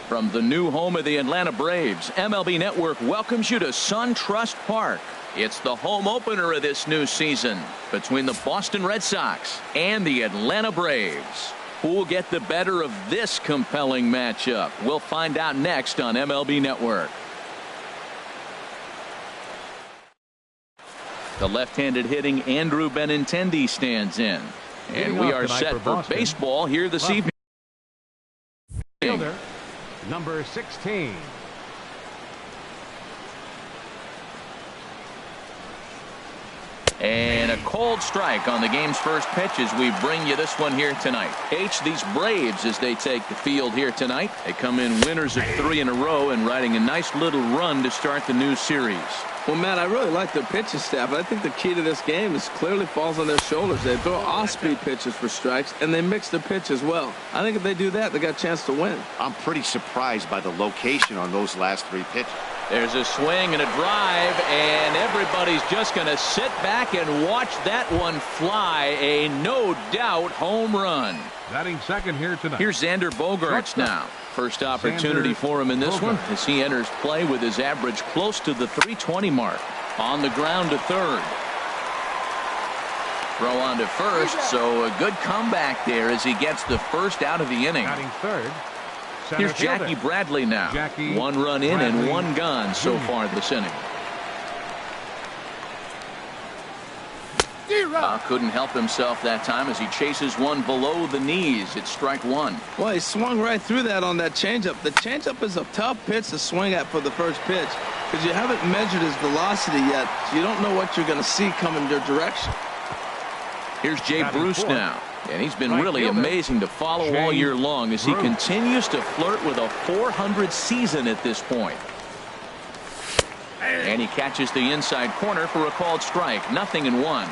From the new home of the Atlanta Braves, MLB Network welcomes you to SunTrust Park. It's the home opener of this new season between the Boston Red Sox and the Atlanta Braves. Who will get the better of this compelling matchup? We'll find out next on MLB Network. The left-handed hitting Andrew Benintendi stands in. And we are set for baseball here this evening. Fielder, number 16. And a cold strike on the game's first pitch as we bring you this one here tonight. These Braves, as they take the field here tonight, they come in winners of 3 in a row and riding a nice little run to start the new series. Well, Matt, I really like their pitching staff. I think the key to this game is clearly falls on their shoulders. They throw off-speed pitches for strikes, and they mix their pitch as well. I think if they do that, they got a chance to win. I'm pretty surprised by the location on those last 3 pitches. There's a swing and a drive, and everybody's just going to sit back and watch that one fly. A no-doubt home run. Batting second here tonight. Here's Xander Bogaerts now. First opportunity for him in this one as he enters play with his average close to the 320 mark. On the ground to third. Throw on to first, so a good comeback there as he gets the first out of the inning. Batting third. Here's Jackie Bradley now. 1 run in and 1 gone so far this inning. Couldn't help himself that time as he chases one below the knees. It's strike 1. Well, he swung right through that on that changeup. The changeup is a tough pitch to swing at for the first pitch because you haven't measured his velocity yet, so you don't know what you're going to see coming your direction. Here's Jay Bruce now. And he's been really amazing to follow all year long as he continues to flirt with a .400 season at this point. And he catches the inside corner for a called strike. 0-1.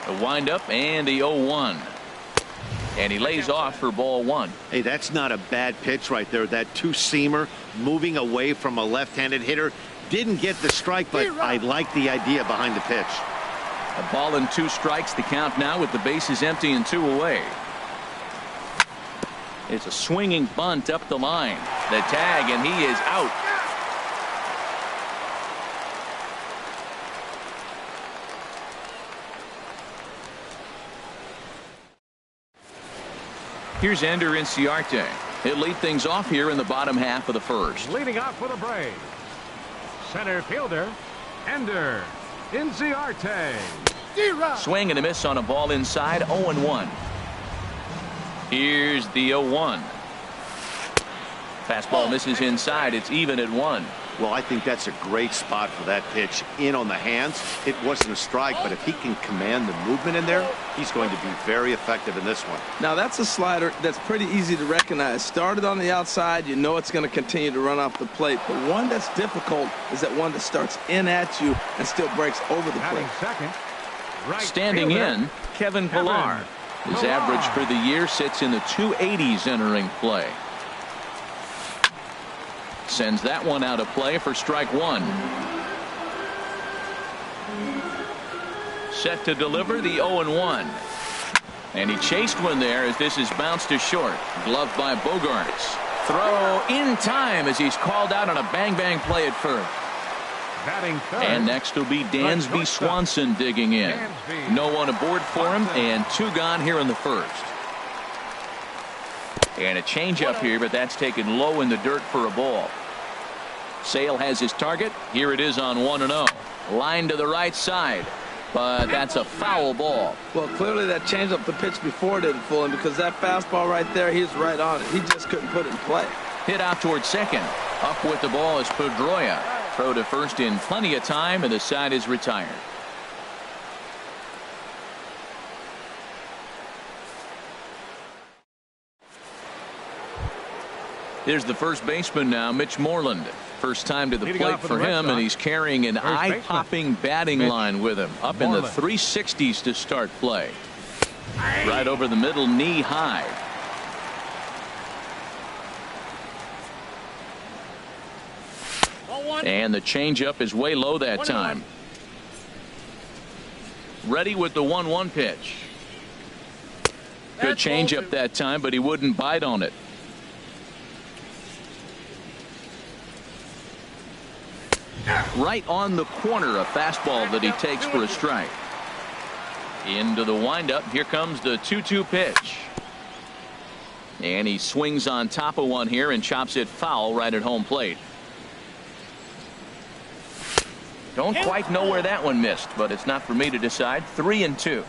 The windup and the 0-1. And he lays off for ball 1. Hey, that's not a bad pitch right there. That two-seamer moving away from a left-handed hitter. Didn't get the strike, but I like the idea behind the pitch. A ball and 2 strikes the count now with the bases empty and 2 away. It's a swinging bunt up the line. The tag, and he is out. Here's Ender Inciarte. He'll lead things off here in the bottom half of the first. Leading off for the Braves, center fielder Ender Inciarte. Swing and a miss on a ball inside. 0-1. Here's the 0-1. Fastball misses inside. It's even at 1. Well, I think that's a great spot for that pitch. In on the hands. It wasn't a strike, but if he can command the movement in there, he's going to be very effective in this one. Now, that's a slider that's pretty easy to recognize. Started on the outside, you know it's going to continue to run off the plate. But one that's difficult is that one that starts in at you and still breaks over the plate. Second, right standing fielder, in, Kevin Pillar. His average for the year sits in the 280s entering play. Sends that one out of play for strike 1. Set to deliver the 0-1. And he chased one there as this is bounced to short. Gloved by Bogaerts. Throw in time as he's called out on a bang-bang play at first. Batting third. And next will be Dansby Swanson digging in. No one aboard for him and 2 gone here in the first. And a changeup here, but that's taken low in the dirt for a ball. Sale has his target. Here it is on 1-0. Line to the right side. But that's a foul ball. Well, clearly that changeup the pitch before didn't fool him because that fastball right there, he's right on it. He just couldn't put it in play. Hit out towards second. Up with the ball is Pedroia. Throw to first in plenty of time, and the side is retired. Here's the first baseman now, Mitch Moreland. First time to the plate for him, and he's carrying an eye-popping batting line with him. Up in the 360s to start play. Right over the middle, knee high. And the changeup is way low that time. Ready with the 1-1 pitch. Good changeup that time, but he wouldn't bite on it. Right on the corner, a fastball that he takes for a strike. Into the windup. Here comes the 2-2 pitch. And he swings on top of one here and chops it foul right at home plate. Don't quite know where that one missed, but it's not for me to decide. 3-2.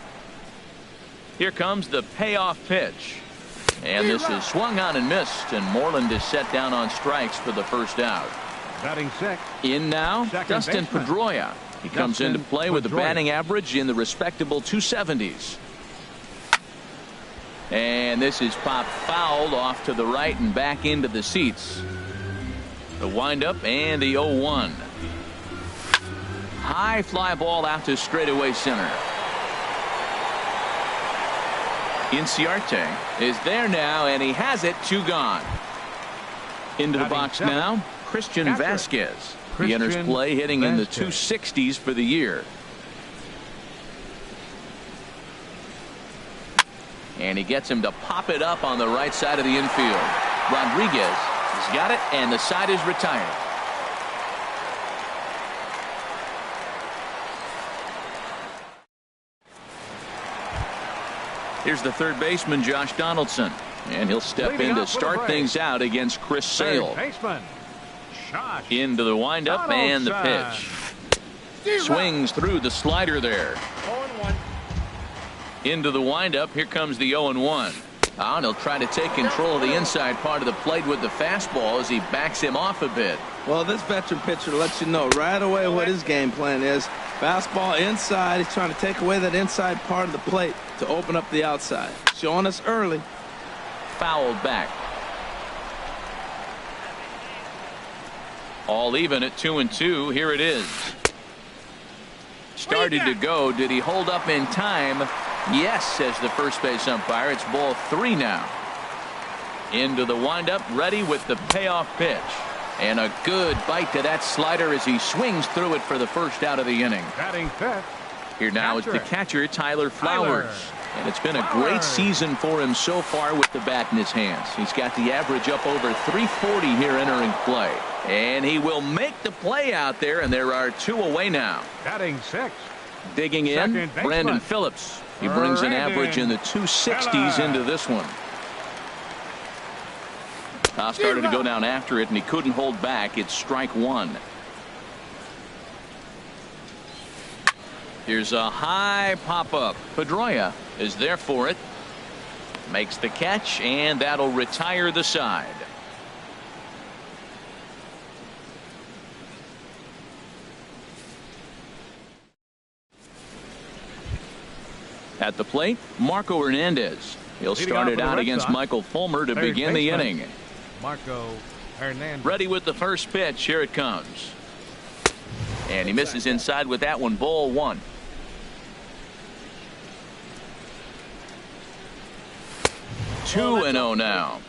Here comes the payoff pitch. And this is swung on and missed, and Moreland is set down on strikes for the first out. Batting sixth. In now, Second Dustin baseman. Pedroia. He comes into play with a batting average in the respectable 270s. And this is popped fouled off to the right and back into the seats. The windup and the 0-1. High fly ball out to straightaway center. Inciarte is there now, and he has it. 2 gone. Into the box now, Christian Vasquez. He enters play hitting in the 260s for the year. And he gets him to pop it up on the right side of the infield. Rodriguez has got it, and the side is retired. Here's the third baseman, Josh Donaldson. And he'll step in to start things out against Chris Sale. Into the windup and the pitch. Swings through the slider there. 0-1. Into the windup. Here comes the 0-1. And he'll try to take control of the inside part of the plate with the fastball as he backs him off a bit. Well, this veteran pitcher lets you know right away what his game plan is. Fastball inside. He's trying to take away that inside part of the plate to open up the outside. Showing us early. Fouled back. All even at 2-2. Here it is. Started to go. Did he hold up in time? Yes, says the first base umpire. It's ball 3 now. Into the windup, ready with the payoff pitch. And a good bite to that slider as he swings through it for the first out of the inning. Batting fifth. Here now is the catcher, Tyler Flowers. And it's been a great season for him so far with the bat in his hands. He's got the average up over 340 here entering play. And he will make the play out there, and there are 2 away now. Batting sixth. Digging in, Brandon Phillips. He brings an average in the 260s into this one. Started to go down after it, and he couldn't hold back. It's strike 1. Here's a high pop-up. Pedroia is there for it. Makes the catch, and that'll retire the side. At the plate, Marco Hernandez. He'll start it out against Michael Fulmer to begin the inning. Marco Hernandez. Ready with the first pitch. Here it comes. And he misses inside with that one. Ball 1. Two and 0 now.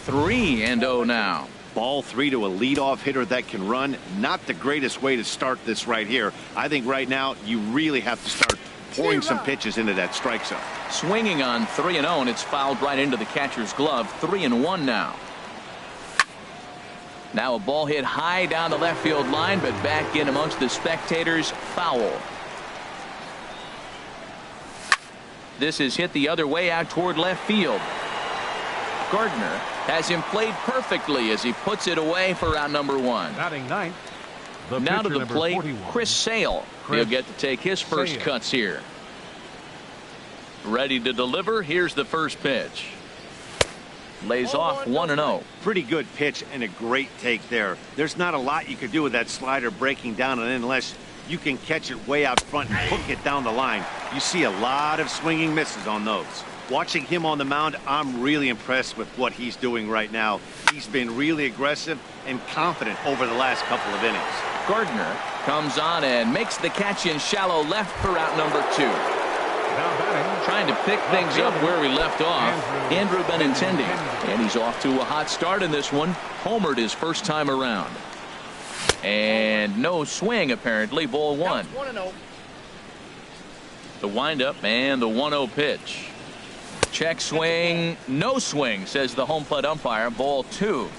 Three and 0 now. Ball 3 to a leadoff hitter that can run. Not the greatest way to start this right here. I think right now you really have to start pouring some pitches into that strike zone. Swinging on 3 and 0, and it's fouled right into the catcher's glove. 3 and 1 now. Now a ball hit high down the left field line, but back in amongst the spectators. Foul. This is hit the other way out toward left field. Gardner has him played perfectly as he puts it away for out number 1. Batting ninth. Now to the plate, 41. Chris Sale. He'll get to take his first cuts here. Ready to deliver. Here's the first pitch. Lays off 1-0. Pretty good pitch and a great take there. There's not a lot you could do with that slider breaking down, and unless you can catch it way out front and hook it down the line, you see a lot of swinging misses on those. Watching him on the mound, I'm really impressed with what he's doing right now. He's been really aggressive and confident over the last couple of innings. Gardner comes on and makes the catch in shallow left for out number 2. Now batting. Trying to pick things up where we left off. Andrew Benintendi. And he's off to a hot start in this one. Homered his first time around. And no swing apparently. Ball 1. 1-0. The windup and the 1-0 pitch. Check swing, no swing, says the home plate umpire. Ball 2.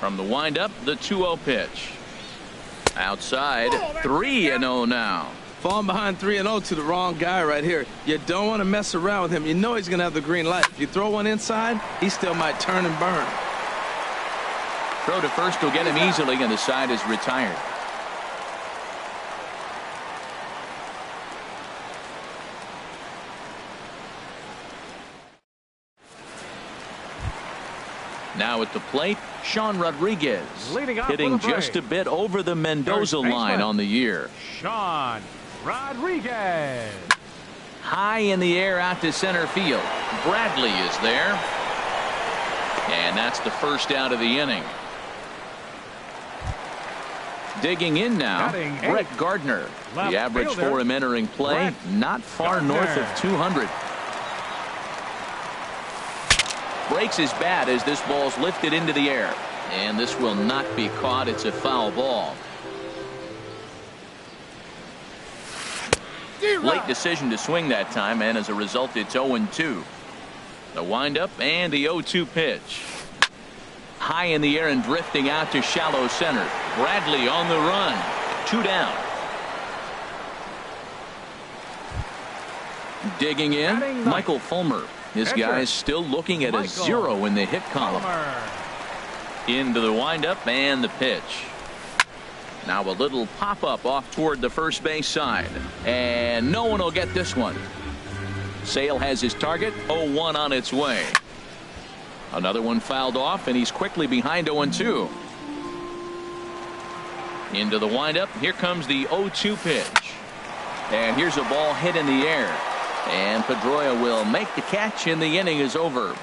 From the windup, the 2-0 pitch. Outside, 3-0 now. Falling behind 3-0 to the wrong guy right here. You don't want to mess around with him. You know he's going to have the green light. If you throw one inside, he still might turn and burn. Throw to first will get him easily, and the side is retired. Now at the plate, Sean Rodriguez, hitting just a bit over the Mendoza line on the year. Sean Rodriguez. High in the air out to center field. Bradley is there. And that's the first out of the inning. Digging in now, Brett Gardner. The average for him entering play, not far north of 200. Breaks his bat as this ball's lifted into the air. And this will not be caught. It's a foul ball. Late decision to swing that time, and as a result, it's 0-2. The windup and the 0-2 pitch. High in the air and drifting out to shallow center. Bradley on the run. 2 down. Digging in, Michael Fulmer. This guy's still looking at a 0 in the hit column. Into the windup and the pitch. Now a little pop-up off toward the first base side. And no one will get this one. Sale has his target. 0-1 on its way. Another one fouled off, and he's quickly behind 0-2. Into the windup. Here comes the 0-2 pitch. And here's a ball hit in the air. And Pedroia will make the catch, and the inning is over.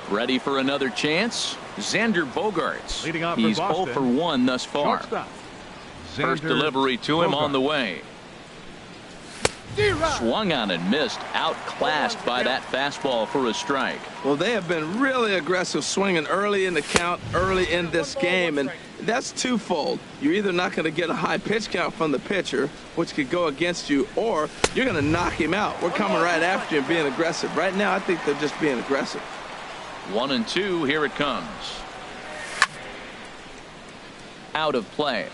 Ready for another chance? Xander Bogaerts. He's 0 for 1 thus far. First delivery to him on the way. Swung on and missed. Outclassed by that fastball for a strike. Well, they have been really aggressive swinging early in the count, early in this game, and that's twofold. You're either not going to get a high pitch count from the pitcher, which could go against you, or you're going to knock him out. We're coming right after you and being aggressive. Right now, I think they're just being aggressive. 1-2. Here it comes. Out of play.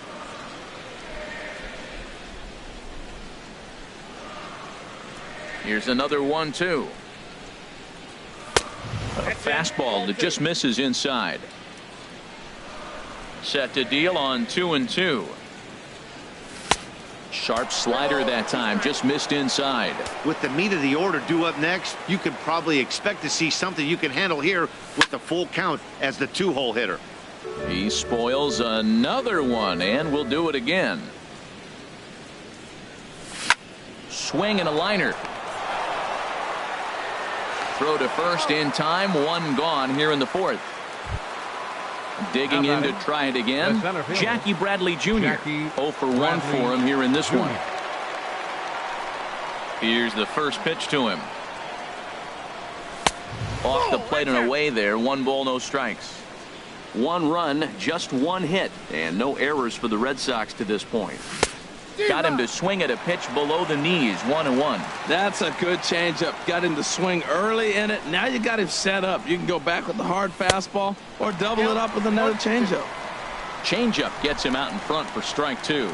Here's another 1-2. A fastball that just misses inside. Set to deal on 2-2. Sharp slider that time, just missed inside. With the meat of the order due up next, you could probably expect to see something you can handle here with the full count as the 2-hole hitter. He spoils another one, and will do it again. Swing and a liner. Throw to first in time. 1 gone here in the 4th. Digging in to try it again. Jackie Bradley Jr. 0 for 1 for him here in this one. Here's the first pitch to him. Off the plate and away there. 1 ball, no strikes. 1 run, just 1 hit, and no errors for the Red Sox to this point. Got him to swing at a pitch below the knees. 1-1. That's a good changeup. Got him to swing early in it. Now you got him set up. You can go back with the hard fastball or double it up with another changeup. Changeup gets him out in front for strike 2.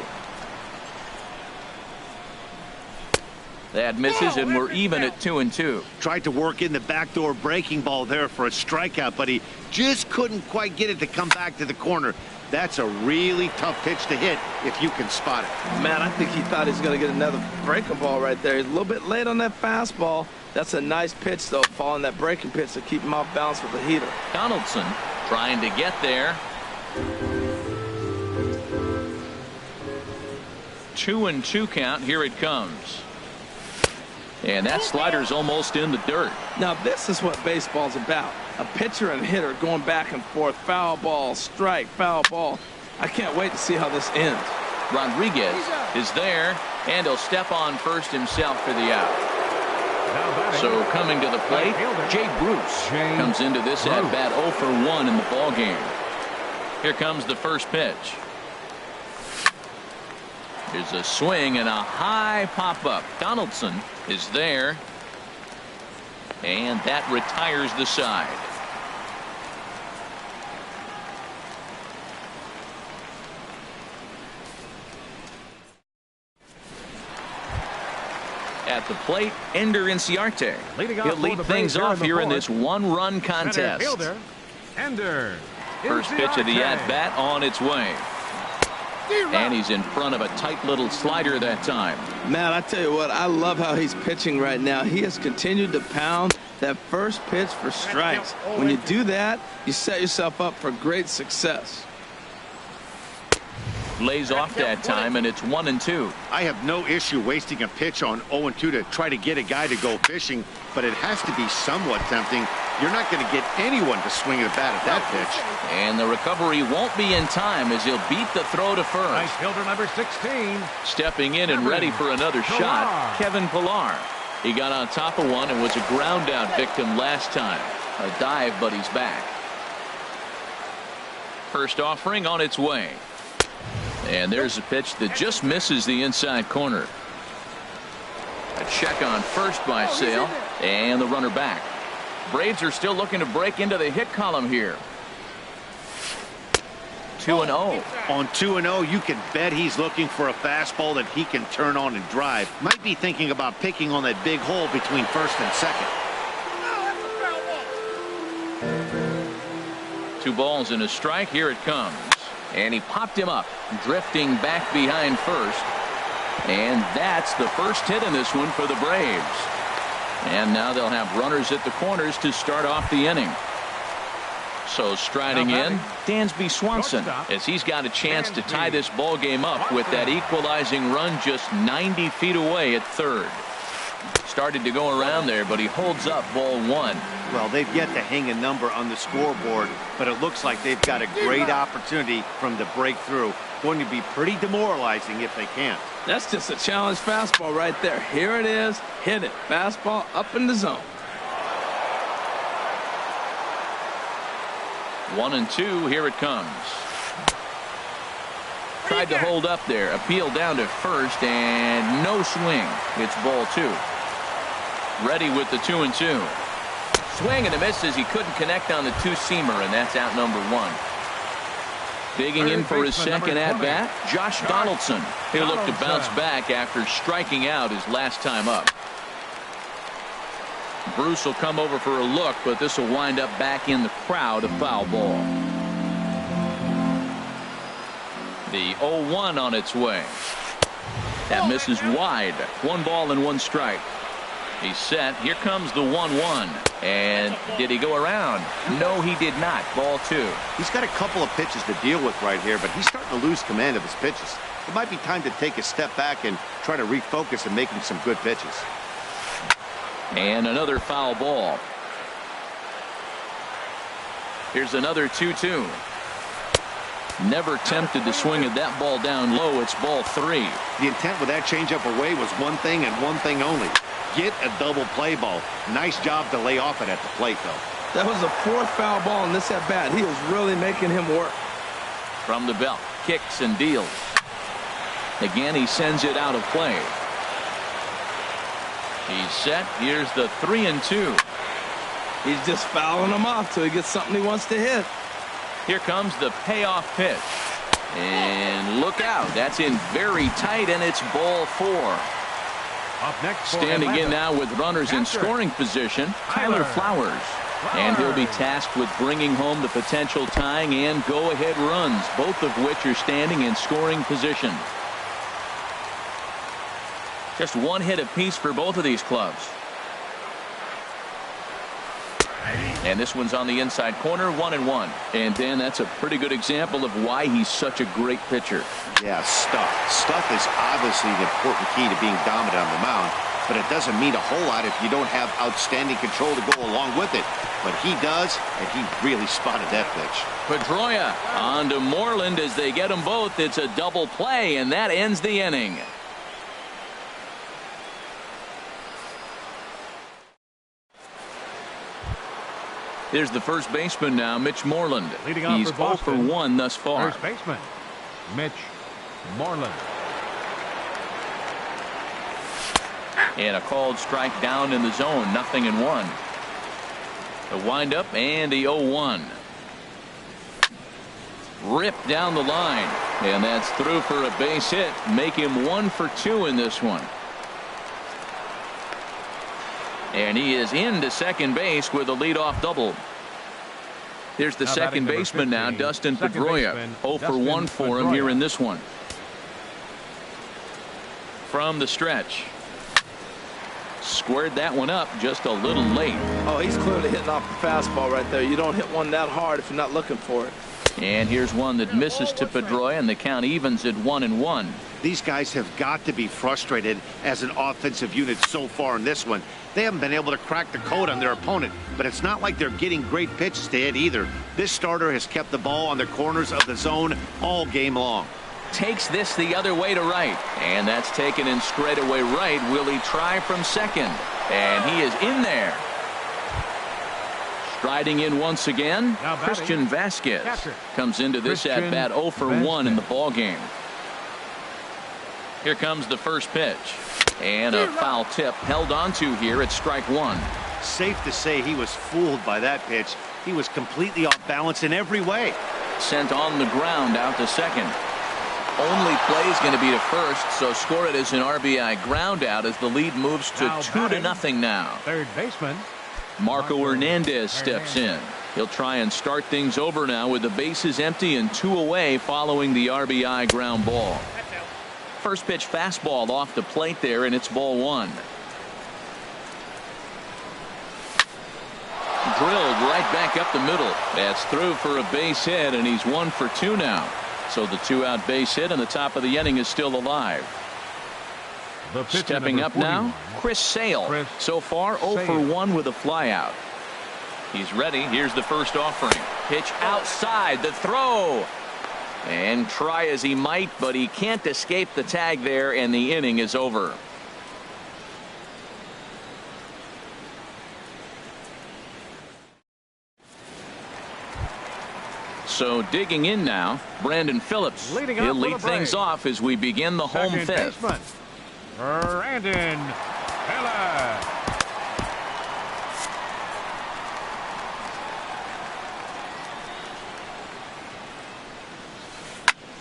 That misses, and we're even at 2-2. Tried to work in the backdoor breaking ball there for a strikeout, but he just couldn't quite get it to come back to the corner. That's a really tough pitch to hit if you can spot it. Man, I think he thought he was going to get another breaking ball right there. He's a little bit late on that fastball. That's a nice pitch, though, following that breaking pitch to keep him off balance with the heater. Donaldson trying to get there. 2-2 count. Here it comes. And that slider's almost in the dirt. Now, this is what baseball's about. A pitcher and hitter going back and forth. Foul ball, strike, foul ball. I can't wait to see how this ends. Rodriguez is there, and he'll step on first himself for the out. So coming to the plate, Jay Bruce comes into this at-bat 0 for 1 in the ballgame. Here comes the first pitch. Here's a swing and a high pop-up. Donaldson is there. And that retires the side. At the plate, Ender Inciarte. He'll lead things off here in this one-run contest. First pitch of the at-bat on its way. And he's in front of a tight little slider that time. Man, I tell you what, I love how he's pitching right now. He has continued to pound that first pitch for strikes. When you do that, you set yourself up for great success. Lays off that time, and it's 1-2. I have no issue wasting a pitch on 0-2 to try to get a guy to go fishing, but it has to be somewhat tempting. You're not going to get anyone to swing at a bat at that pitch. And the recovery won't be in time as he'll beat the throw to first. Nice fielder number 16. Stepping in and ready for another shot, Kevin Pillar. He got on top of one and was a ground out victim last time. A dive, but he's back. First offering on its way. And there's a pitch that just misses the inside corner. A check on first by Sale, and the runner back. Braves are still looking to break into the hit column here. 2-0. On 2-0, you can bet he's looking for a fastball that he can turn on and drive. Might be thinking about picking on that big hole between first and second. 2 balls and a strike. Here it comes. And he popped him up, drifting back behind first. And that's the first hit in this one for the Braves. And now they'll have runners at the corners to start off the inning. So striding in, Dansby Swanson, as he's got a chance to tie this ball game up with that equalizing run just 90 feet away at third. Started to go around there, but he holds up ball 1. Well, they've yet to hang a number on the scoreboard, but it looks like they've got a great opportunity from the breakthrough. Going to be pretty demoralizing if they can't. That's just a challenge fastball right there. Here it is. Hit it. Fastball up in the zone. 1-2. Here it comes. Tried to hold up there. Appeal down to first, and no swing. It's ball 2. Ready with the 2-2. Swing and a miss as he couldn't connect on the 2-seamer, and that's out number 1. Digging in for his second at-bat, Josh Donaldson. He'll look to bounce back after striking out his last time up. Bruce will come over for a look, but this will wind up back in the crowd, a foul ball. The 0-1 on its way. That misses wide. 1 ball and 1 strike. He's set. Here comes the 1-1. And did he go around? No, he did not. Ball 2. He's got a couple of pitches to deal with right here, but he's starting to lose command of his pitches. It might be time to take a step back and try to refocus and make him some good pitches. And another foul ball. Here's another 2-2. Never tempted to swing at that ball down low. It's ball 3. The intent with that changeup away was one thing and one thing only. Get a double play ball. Nice job to lay off it at the plate, though. That was the 4th foul ball in this at bat. He was really making him work. From the belt, kicks and deals. Again, he sends it out of play. He's set. Here's the 3-2. He's just fouling him off till he gets something he wants to hit. Here comes the payoff pitch. And look out. That's in very tight, and it's ball 4. Up next, standing in now with runners in scoring position, Tyler Flowers. And he'll be tasked with bringing home the potential tying and go-ahead runs, both of which are standing in scoring position. Just 1 hit apiece for both of these clubs. And this one's on the inside corner, 1-1. And Dan, that's a pretty good example of why he's such a great pitcher. Yeah, stuff. Stuff is obviously the important key to being dominant on the mound, but it doesn't mean a whole lot if you don't have outstanding control to go along with it. But he does, and he really spotted that pitch. Pedroia on to Moreland as they get them both. It's a double play, and that ends the inning. There's the first baseman now, Mitch Moreland. Leading off He's for 0 for 1 thus far. First baseman, Mitch Moreland. And a called strike down in the zone, 0-1. The windup and the 0-1. Ripped down the line, and that's through for a base hit. Make him 1 for 2 in this one. And he is into second base with a leadoff double. Here's the second baseman now, Dustin Pedroia. 0 for 1 for him here in this one. From the stretch. Squared that one up just a little late. Oh, he's clearly hitting off the fastball right there. You don't hit one that hard if you're not looking for it. And here's one that misses to Pedroia, and the count evens at 1-1. These guys have got to be frustrated as an offensive unit so far in this one. They haven't been able to crack the code on their opponent, but it's not like they're getting great pitches to hit either. This starter has kept the ball on the corners of the zone all game long. Takes this the other way to right, and that's taken in straightaway right. Will he try from second? And he is in there. Striding in once again, Christian Vasquez comes into this at bat 0 for 1 in the ball game. Here comes the first pitch, and a foul tip held onto here at strike 1. Safe to say he was fooled by that pitch. He was completely off balance in every way. Sent on the ground out to second. Only play is going to be to first, so score it as an RBI ground out as the lead moves to 2-0 now. Third baseman Marco Hernandez steps in. He'll try and start things over now with the bases empty and 2 away following the RBI ground ball. First pitch fastball off the plate there, and it's ball 1. Drilled right back up the middle. That's through for a base hit, and he's 1 for 2 now. So the 2-out base hit, and the top of the inning is still alive. Stepping up now, Chris Sale. So far 0 for 1 with a flyout. He's ready. Here's the first offering. Pitch outside, the throw. And try as he might, but he can't escape the tag there, and the inning is over. So digging in now, Brandon Phillips. He'll lead things off as we begin the home fifth. Brandon Phillips.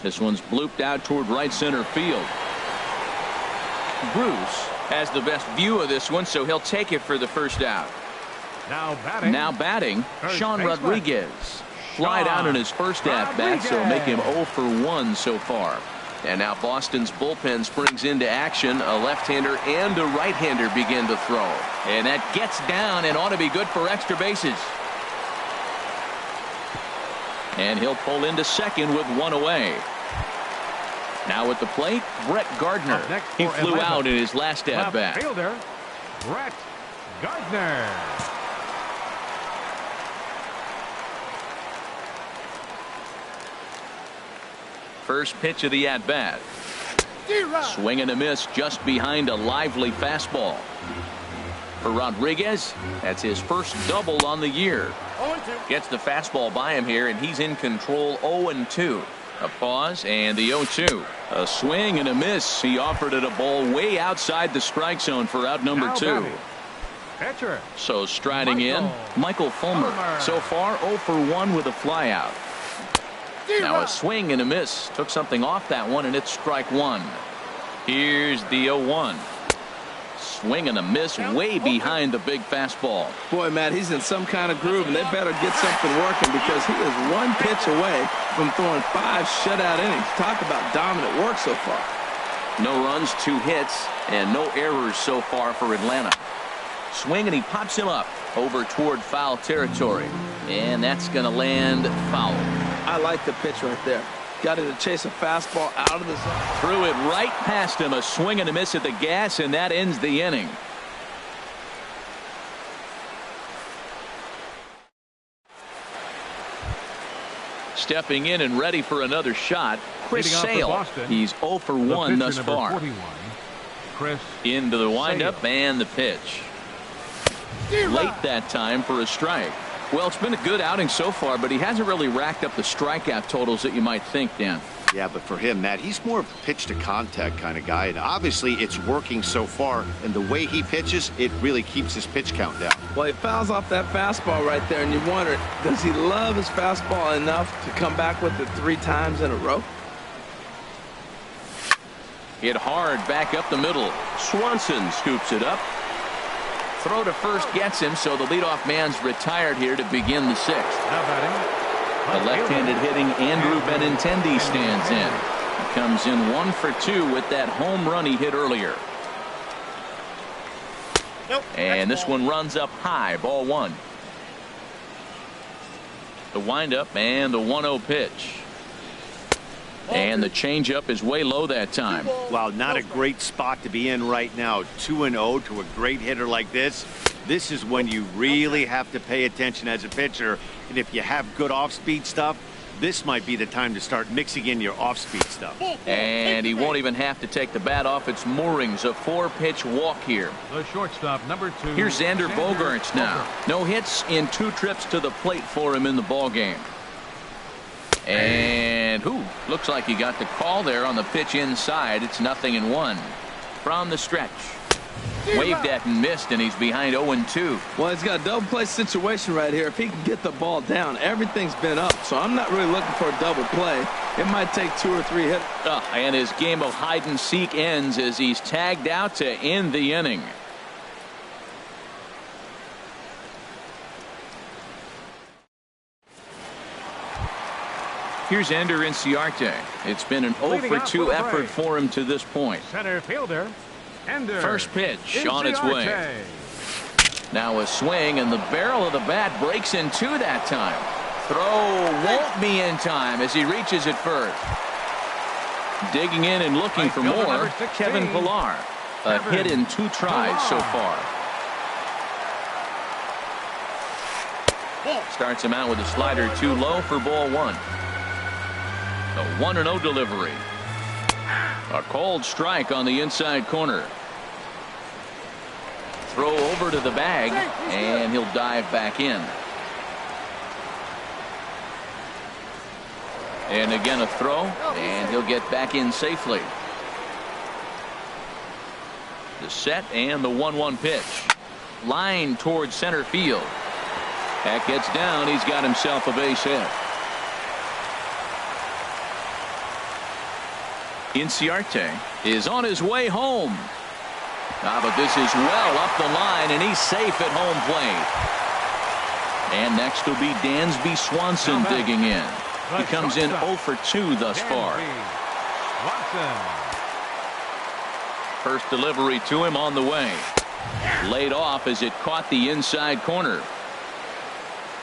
This one's blooped out toward right center field. Bruce has the best view of this one, so he'll take it for the first out. Now batting, Sean Rodriguez. Flied out in his first at-bat, so make him 0 for 1 so far. And now Boston's bullpen springs into action. A left-hander and a right-hander begin to throw. And that gets down and ought to be good for extra bases. And he'll pull into second with 1 away. Now at the plate, Brett Gardner. He flew out in his last at-bat. Fielder, Brett Gardner. First pitch of the at-bat. Swing and a miss just behind a lively fastball. For Rodriguez, that's his first double on the year. Gets the fastball by him here, and he's in control. 0-2. A pause and the 0-2. A swing and a miss. He offered it a ball way outside the strike zone for out number 2. So striding in, Michael Fulmer. So far 0 for 1 with a flyout. Now a swing and a miss. Took something off that one, and it's strike 1. Here's the 0-1. Swing and a miss way behind the big fastball. Boy, Matt, he's in some kind of groove, and they better get something working because he is 1 pitch away from throwing 5 shutout innings. Talk about dominant work so far. No runs, 2 hits, and no errors so far for Atlanta. Swing, and he pops him up over toward foul territory. And that's going to land foul. I like the pitch right there. Got it to chase a fastball out of the zone. Threw it right past him. A swing and a miss at the gas, and that ends the inning. Stepping in and ready for another shot, Chris Sale. He's 0 for 1 thus far. Into the windup and the pitch. Late that time for a strike. Well, it's been a good outing so far, but he hasn't really racked up the strikeout totals that you might think, Dan. Yeah, but for him, Matt, he's more of a pitch to contact kind of guy, and obviously it's working so far, and the way he pitches, it really keeps his pitch count down. Well, he fouls off that fastball right there, and you wonder, does he love his fastball enough to come back with it 3 times in a row? Hit hard back up the middle. Swanson scoops it up. Throw to first gets him, so the leadoff man's retired here to begin the 6th. Now batting. The left-handed hitting Andrew Benintendi stands in. He comes in 1 for 2 with that home run he hit earlier. And this one runs up high, ball 1. The windup and the 1-0 pitch. And the changeup is way low that time. Wow, not a great spot to be in right now. 2-0 to a great hitter like this. This is when you really have to pay attention as a pitcher. And if you have good off-speed stuff, this might be the time to start mixing in your off-speed stuff. And he won't even have to take the bat off its moorings. A 4-pitch walk here. The shortstop, number 2. Here's Xander Bogaerts now. No hits in 2 trips to the plate for him in the ball game. And looks like he got the call there on the pitch inside. It's 0-1 from the stretch. Waved at and missed, and he's behind 0-2. Well, he's got a double play situation right here. If he can get the ball down, everything's been up. So I'm not really looking for a double play. It might take 2 or 3 hits. And his game of hide and seek ends as he's tagged out to end the inning. Here's Ender Inciarte. It's been an 0 for 2 effort for him to this point. Center fielder, Ender. First pitch Inciarte. on its way. Now a swing, and the barrel of the bat breaks in 2 that time. Throw won't be in time as he reaches it first. Digging in and looking for more, Kevin Pillar. A hit in 2 tries so far. Starts him out with a slider too low for ball 1. A 1-0 delivery. A cold strike on the inside corner. Throw over to the bag, and he'll dive back in. And again a throw, and he'll get back in safely. The set and the 1-1 pitch. Line towards center field. That gets down. He's got himself a base hit. Inciarte is on his way home. But this is well up the line, and he's safe at home plate. And next will be Dansby Swanson digging in. He comes in 0 for 2 thus far. First delivery to him on the way. Laid off as it caught the inside corner.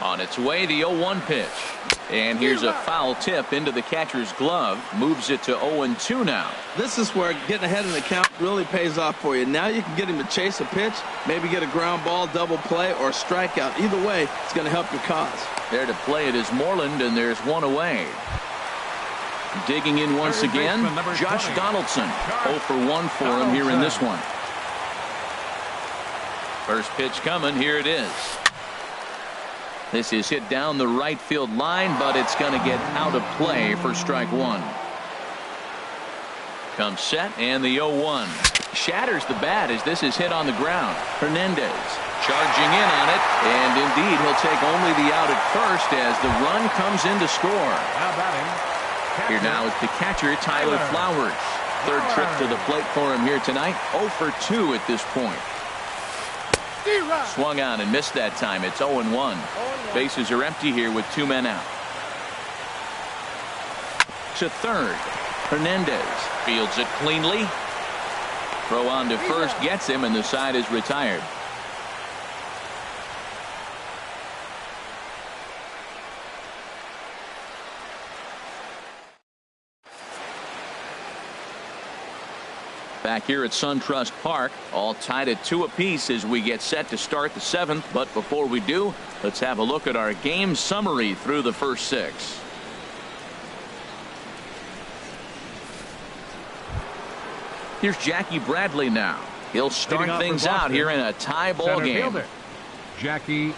On its way, the 0-1 pitch. And here's a foul tip into the catcher's glove. Moves it to 0-2 now. This is where getting ahead in the count really pays off for you. Now you can get him to chase a pitch, maybe get a ground ball, double play, or a strikeout. Either way, it's going to help your cause. There to play it is Moreland, and there's 1 away. Digging in once again, Josh Donaldson. 0 for 1 for him here in this one. First pitch coming. Here it is. This is hit down the right field line, but it's going to get out of play for strike 1. Comes set, and the 0-1. Shatters the bat as this is hit on the ground. Hernandez charging in on it, and indeed he'll take only the out at first as the run comes in to score. Here now is the catcher, Tyler Flowers. Third trip to the plate for him here tonight. 0 for 2 at this point. Swung on and missed that time. It's 0-1. Bases are empty here with 2 men out. To third. Hernandez fields it cleanly. Throw on to first gets him, and the side is retired. Back here at SunTrust Park, all tied at 2 apiece as we get set to start the 7th. But before we do, let's have a look at our game summary through the first 6. Here's Jackie Bradley now. He'll start things out here in a tie ball game. Jackie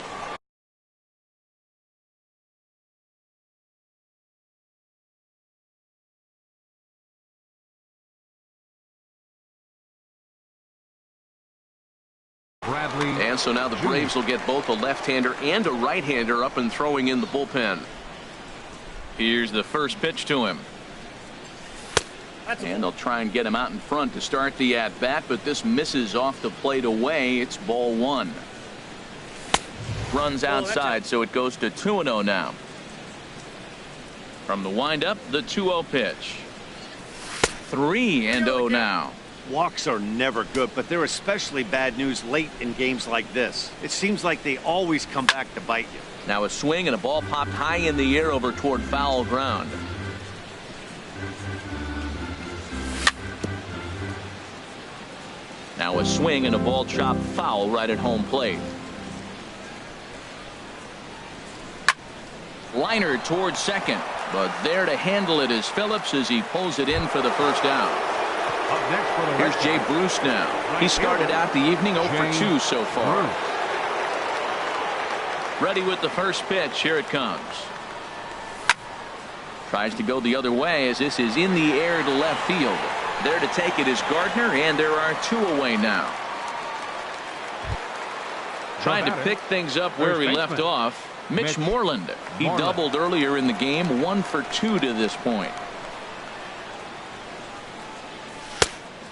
Bradley. And so now the Braves will get both a left-hander and a right-hander up and throwing in the bullpen. Here's the first pitch to him. And they'll try and get him out in front to start the at-bat, but this misses off the plate away. It's ball one. Runs outside, so it goes to 2-0 now. From the windup, the 2-0 pitch. 3-0 now. Walks are never good, but they're especially bad news late in games like this. It seems like they always come back to bite you. Now a swing and a ball popped high in the air over toward foul ground. Now a swing and a ball chopped foul right at home plate. Liner towards second, but there to handle it is Phillips as he pulls it in for the first out. Here's Jay Bruce now. He started out the evening 0 for 2 so far. Ready with the first pitch. Here it comes. Tries to go the other way as this is in the air to left field. There to take it is Gardner, and there are 2 away now. Trying to pick things up where he left off. Mitch Moreland. He doubled earlier in the game, 1 for 2 to this point.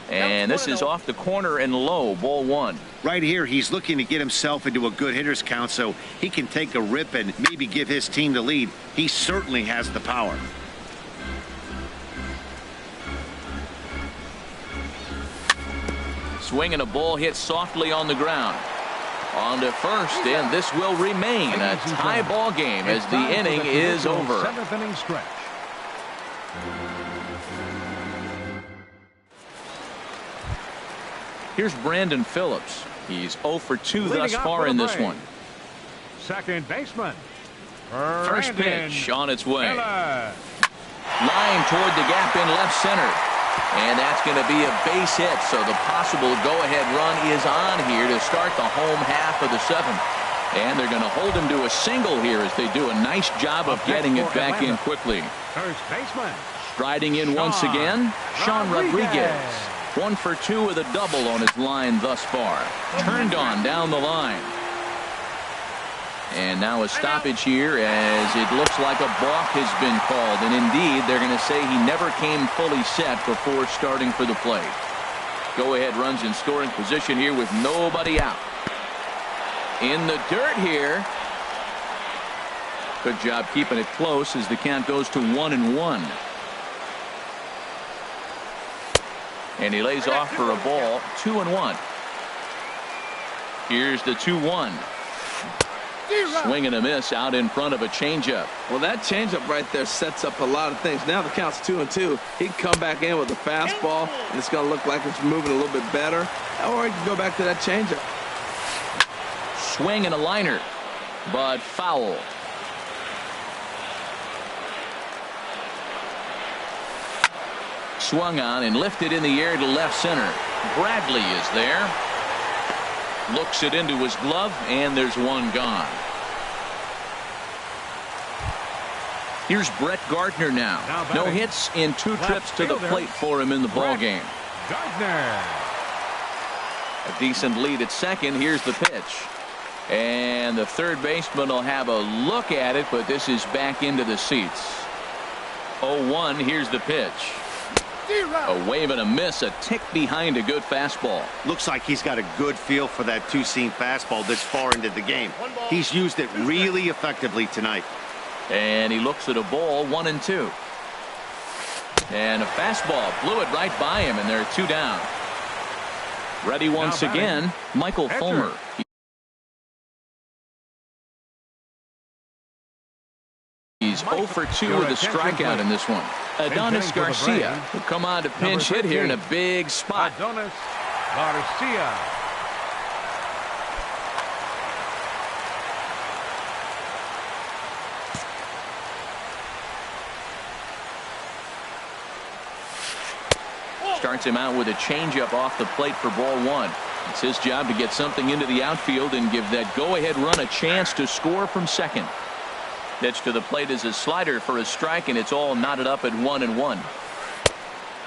And this is off the corner and low, ball one. Right here, he's looking to get himself into a good hitter's count so he can take a rip and maybe give his team the lead. He certainly has the power. Swinging a ball hit softly on the ground. On to first, and this will remain a tie ball game as the inning is over. 7th inning stretch. Here's Brandon Phillips. He's 0 for 2 thus far in this one. Second baseman. First pitch on its way. Line toward the gap in left center. And that's going to be a base hit, so the possible go-ahead run is on here to start the home half of the 7th. And they're going to hold him to a single here as they do a nice job of getting it back in quickly. First baseman. Striding in once again, Sean Rodriguez. 1 for 2 with a double on his line thus far. Turned on down the line. And now a stoppage here as it looks like a balk has been called. And indeed, they're going to say he never came fully set before starting for the plate. Go-ahead runs in scoring position here with nobody out. In the dirt here. Good job keeping it close as the count goes to 1-1. And he lays off for a ball. 2-1. Here's the 2-1. Swing and a miss out in front of a changeup. Well, that changeup right there sets up a lot of things. Now the count's 2-2. He can come back in with a fastball, and it's going to look like it's moving a little bit better. Or he can go back to that changeup. Swing and a liner, but foul. Swung on and lifted in the air to left center. Bradley is there. Looks it into his glove, and there's one gone. Here's Brett Gardner now. No hits in 2 trips to the plate for him in the ballgame. Gardner. A decent lead at second. Here's the pitch. And the third baseman will have a look at it, but this is back into the seats. 0-1. Here's the pitch. A wave and a miss, a tick behind a good fastball. Looks like he's got a good feel for that two-seam fastball this far into the game. He's used it really effectively tonight. And he looks at a ball, 1-2. And a fastball blew it right by him, and there are 2 down. Ready once again, Michael Fulmer. He's 0 for 2 with a strikeout in this one. Adonis Garcia will come on to pinch hit here in a big spot. Adonis Garcia. Starts him out with a changeup off the plate for ball 1. It's his job to get something into the outfield and give that go-ahead run a chance to score from second. Pitch to the plate is a slider for a strike, and it's all knotted up at 1-1.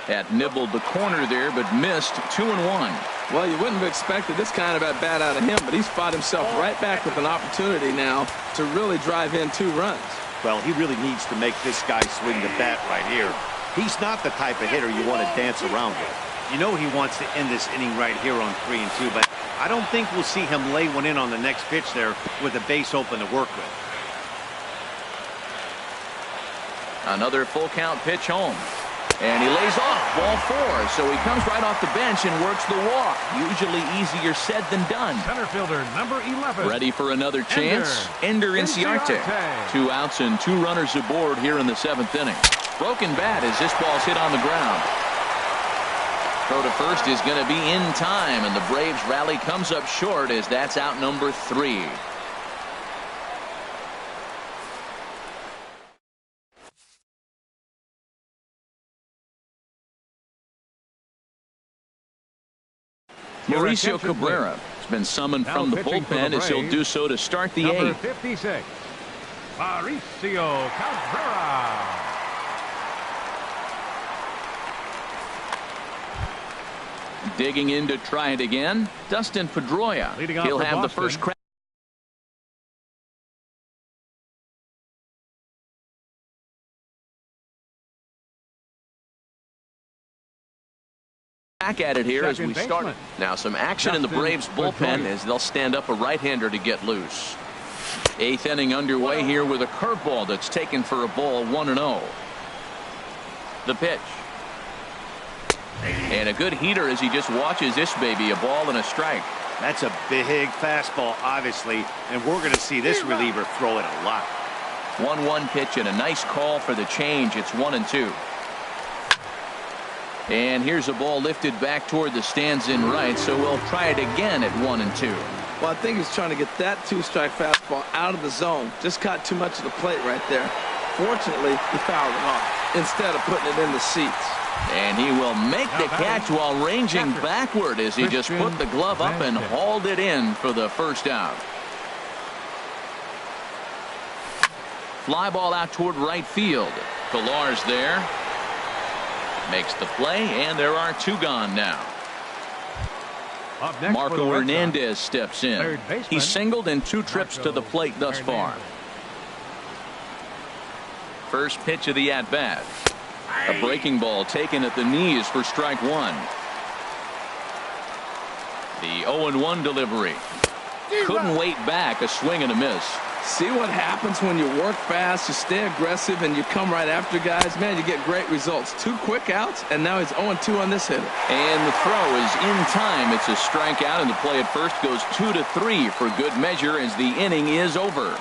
That nibbled the corner there, but missed. 2-1. Well, you wouldn't have expected this kind of at-bat out of him, but he's fought himself right back with an opportunity now to really drive in 2 runs. Well, he really needs to make this guy swing the bat right here. He's not the type of hitter you want to dance around with. You know he wants to end this inning right here on 3-2, but I don't think we'll see him lay one in on the next pitch there with the base open to work with. Another full count pitch home. And he lays off ball 4, so he comes right off the bench and works the walk. Usually easier said than done. Center fielder number 11. Ready for another chance. Ender Inciarte. 2 outs and 2 runners aboard here in the 7th inning. Broken bat as this ball's hit on the ground. Throw to first is going to be in time, and the Braves rally comes up short as that's out number 3. Mauricio Cabrera has been summoned from the bullpen as he'll do so to start the 8th. 56, Mauricio Cabrera. Digging in to try it again, Dustin Pedroia. He'll have the first crack. Back at it here as we start. Now some action in the Braves bullpen as they'll stand up a right-hander to get loose. 8th inning underway here with a curveball that's taken for a ball, 1-0. The pitch. And a good heater as he just watches this baby, a ball and a strike. That's a big fastball, obviously, and we're going to see this reliever throw it a lot. 1-1 pitch and a nice call for the change. It's 1-2. And here's a ball lifted back toward the stands in right, so we'll try it again at 1-2. Well, I think he's trying to get that 2-strike fastball out of the zone. Just caught too much of the plate right there. Fortunately, he fouled it off instead of putting it in the seats. And he will make the catch while ranging backward as he just put the glove up and hauled it in for the first out. Fly ball out toward right field. Pilar's there. Makes the play, and there are 2 gone now. Marco Hernandez steps in. He's singled in 2 trips to the plate thus far. First pitch of the at-bat. A breaking ball taken at the knees for strike 1. The 0-1 delivery. Couldn't wait back. A swing and a miss. See what happens when you work fast, you stay aggressive, and you come right after guys. Man, you get great results. 2 quick outs, and now he's 0-2 on this hitter. And the throw is in time. It's a strikeout, and the play at first goes 2-3 for good measure as the inning is over.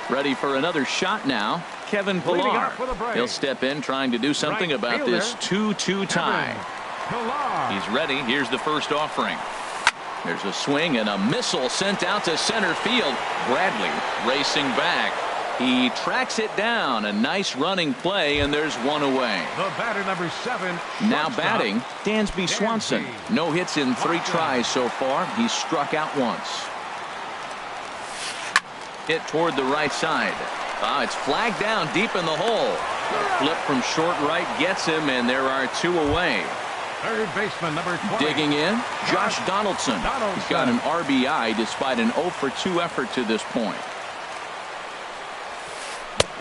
Ready for another shot now. Kevin Pilar. He'll step in trying to do something about this 2-2 tie. He's ready. Here's the first offering. There's a swing and a missile sent out to center field. Bradley racing back. He tracks it down. A nice running play, and there's 1 away. The batter number 7. Now batting, Dansby Swanson. No hits in 3 tries so far. He's struck out once. Hit toward the right side. It's flagged down deep in the hole. A flip from short right gets him, and there are 2 away. Third baseman number 20. Digging in, Josh Donaldson. He's got an RBI despite an 0-for-2 effort to this point.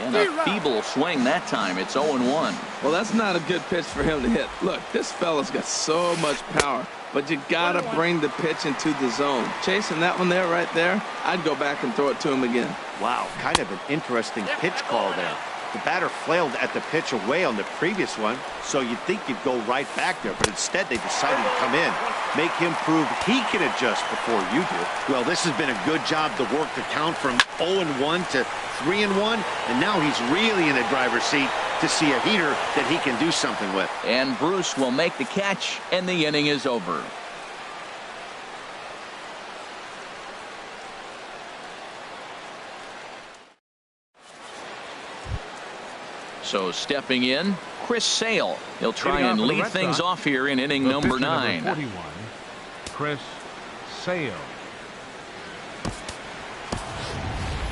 And a feeble swing that time. It's 0-1. Well, that's not a good pitch for him to hit. Look, this fella's got so much power, but you got to bring the pitch into the zone. Chasing that one there, right there, I'd go back and throw it to him again. Wow, kind of an interesting pitch call there. The batter flailed at the pitch away on the previous one, so you'd think you'd go right back there, but instead they decided to come in, make him prove he can adjust before you do. Well, this has been a good job to work the count from 0-1 to 3-1, and now he's really in the driver's seat to see a heater that he can do something with. And Bruce will make the catch, and the inning is over. So stepping in, Chris Sale. He'll try and lead things off here in inning number 9. 41, Chris Sale.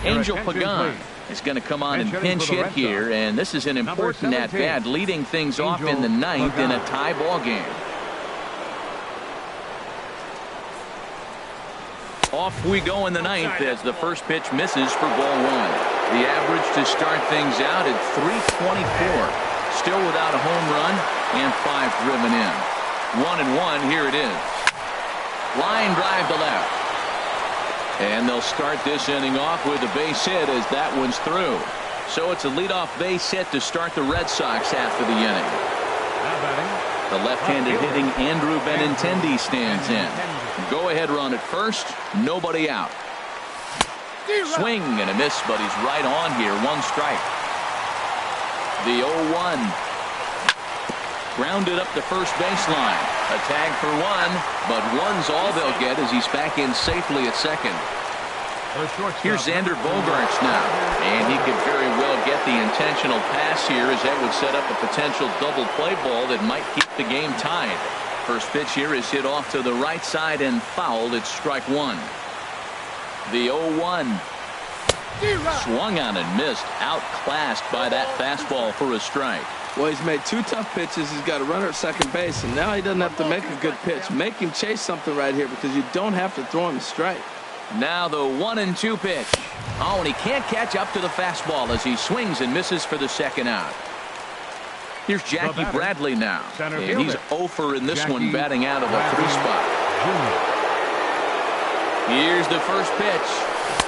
Angel Pagan is going to come on and Pinch hitting pinch for the hit Red here, Sox. and this is an important Number 17, at-bat, leading things off in Angel the ninth in a Logano. tie ball game. Off we go in the ninth as the first pitch misses for ball one. The average to start things out at 324. Still without a home run and 5 driven in. 1-1, here it is. Line drive to left. And they'll start this inning off with a base hit as that one's through. So it's a leadoff base hit to start the Red Sox after the inning. Now batting, The left-handed hitting Andrew Benintendi stands in. Go-ahead run at first, nobody out. Swing and a miss, but he's right on here. 1 strike. The 0-1. Grounded up the first baseline. A tag for 1, but 1's all they'll get as he's back in safely at second. the shortstop. Here's Xander Bogaerts now, and he could very well get the intentional pass here as that would set up a potential double play ball that might keep the game tied. First pitch here is hit off to the right side and fouled. It's strike 1. The 0-1. Swung on and missed. Outclassed by that fastball for a strike. Well, he's made 2 tough pitches. He's got a runner at second base, and now he doesn't have to make a good pitch. Make him chase something right here because you don't have to throw him a strike. Now the 1-2 pitch. Oh, and he can't catch up to the fastball as he swings and misses for the second out. Here's Jackie Bradley now, and he's 0 in this one, batting out of a 3 spot. Here's the first pitch,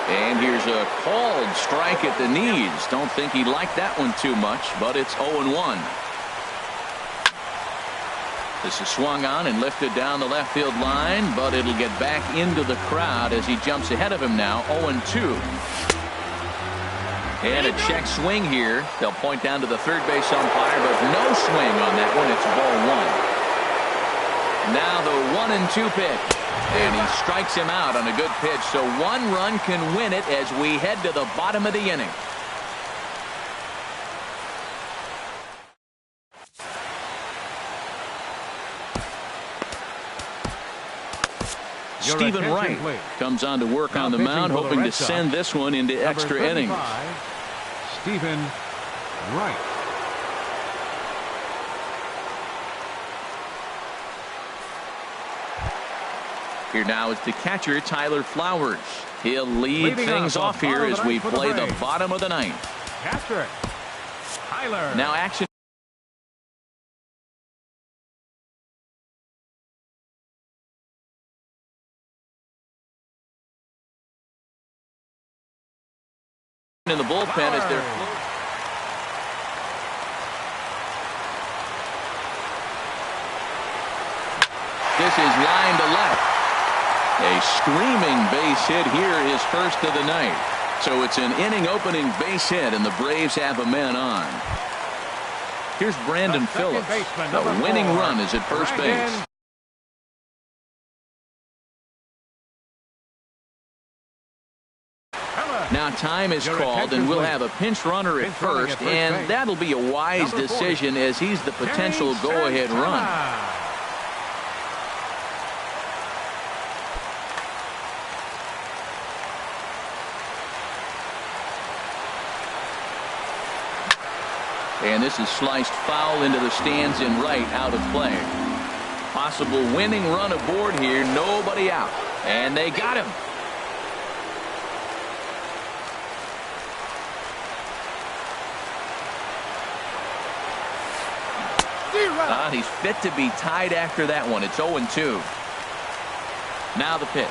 and here's a called strike at the knees. Don't think he liked that one too much, but it's 0-1. This is swung on and lifted down the left field line, but it'll get back into the crowd as he jumps ahead of him now. 0-2. And a check swing here. They'll point down to the third base umpire, but no swing on that one. It's ball 1. Now the 1-2 pitch, and he strikes him out on a good pitch. So 1 run can win it as we head to the bottom of the inning. Stephen Wright comes on to work on the mound, hoping to send this one into extra innings. Stephen Wright. Here now is the catcher, Tyler Flowers. He'll lead Leading things off here as we play the Braves. bottom of the ninth. Catcher Tyler. Now action in the bullpen as they're this is line to left. A screaming base hit here, his first of the night. So it's an inning opening base hit, and the Braves have a man on. Here's Brandon Phillips. The winning run is at first base. Now time is called, and we'll have a pinch runner at first, and that'll be a wise decision as he's the potential go-ahead run. And this is sliced foul into the stands in right, out of play. Possible winning run aboard here, nobody out. And they got him. He's fit to be tied after that one. It's 0-2. Now the pitch.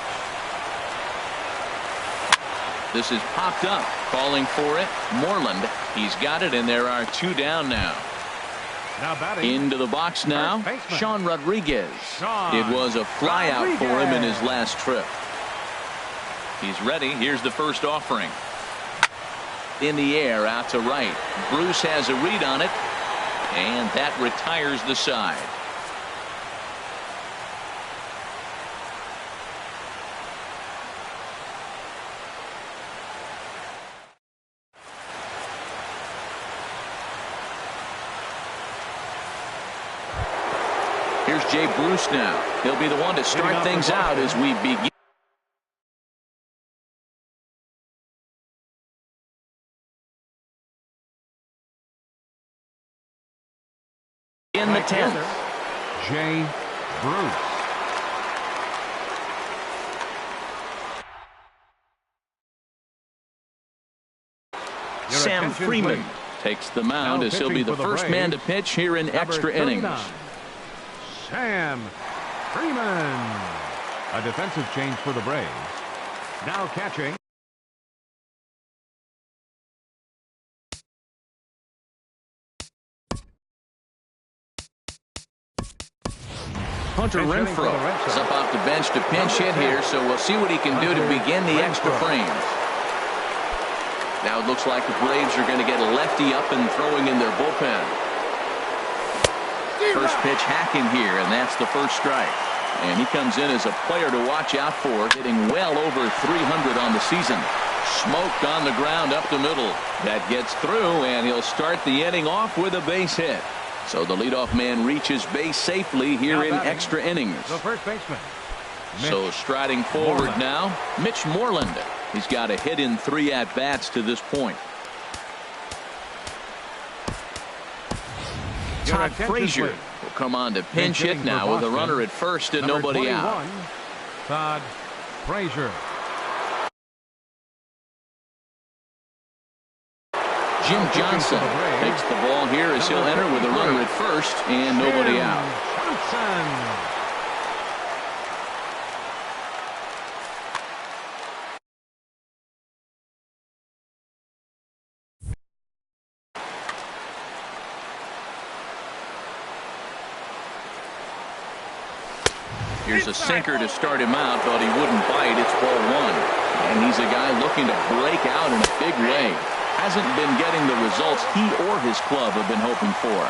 This is popped up. Calling for it. Moreland. He's got it, and there are 2 down now. Into the box now. Sean Rodriguez. It was a flyout for him in his last trip. He's ready. Here's the first offering. In the air, out to right. Bruce has a read on it. And that retires the side. Here's Jay Bruce now. He'll be the one to start things out as we begin. in the 10th. Jay Bruce. Sam Freeman takes the mound as he'll be the first man to pitch here in extra innings. Sam Freeman. A defensive change for the Braves. Now catching. Hunter Renfroe is up off the bench to pinch hit here, so we'll see what he can do to begin the extra frames. Now it looks like the Braves are going to get a lefty up and throwing in their bullpen. First pitch hacking here, and that's the first strike. And he comes in as a player to watch out for, hitting well over 300 on the season. Smoked on the ground up the middle. That gets through, and he'll start the inning off with a base hit. So the leadoff man reaches base safely here in extra innings. The first baseman. So striding forward now, Mitch Moreland. He's got a hit in 3 at-bats to this point. Todd Frazier will come on to pinch hit now with a runner at first and nobody out. Todd Frazier. Jim Johnson takes the ball here as he'll enter with a runner at first and nobody out. Johnson. Here's a sinker to start him out, but he wouldn't bite. It's ball 1. And he's a guy looking to break out in a big way. Hasn't been getting the results he or his club have been hoping for.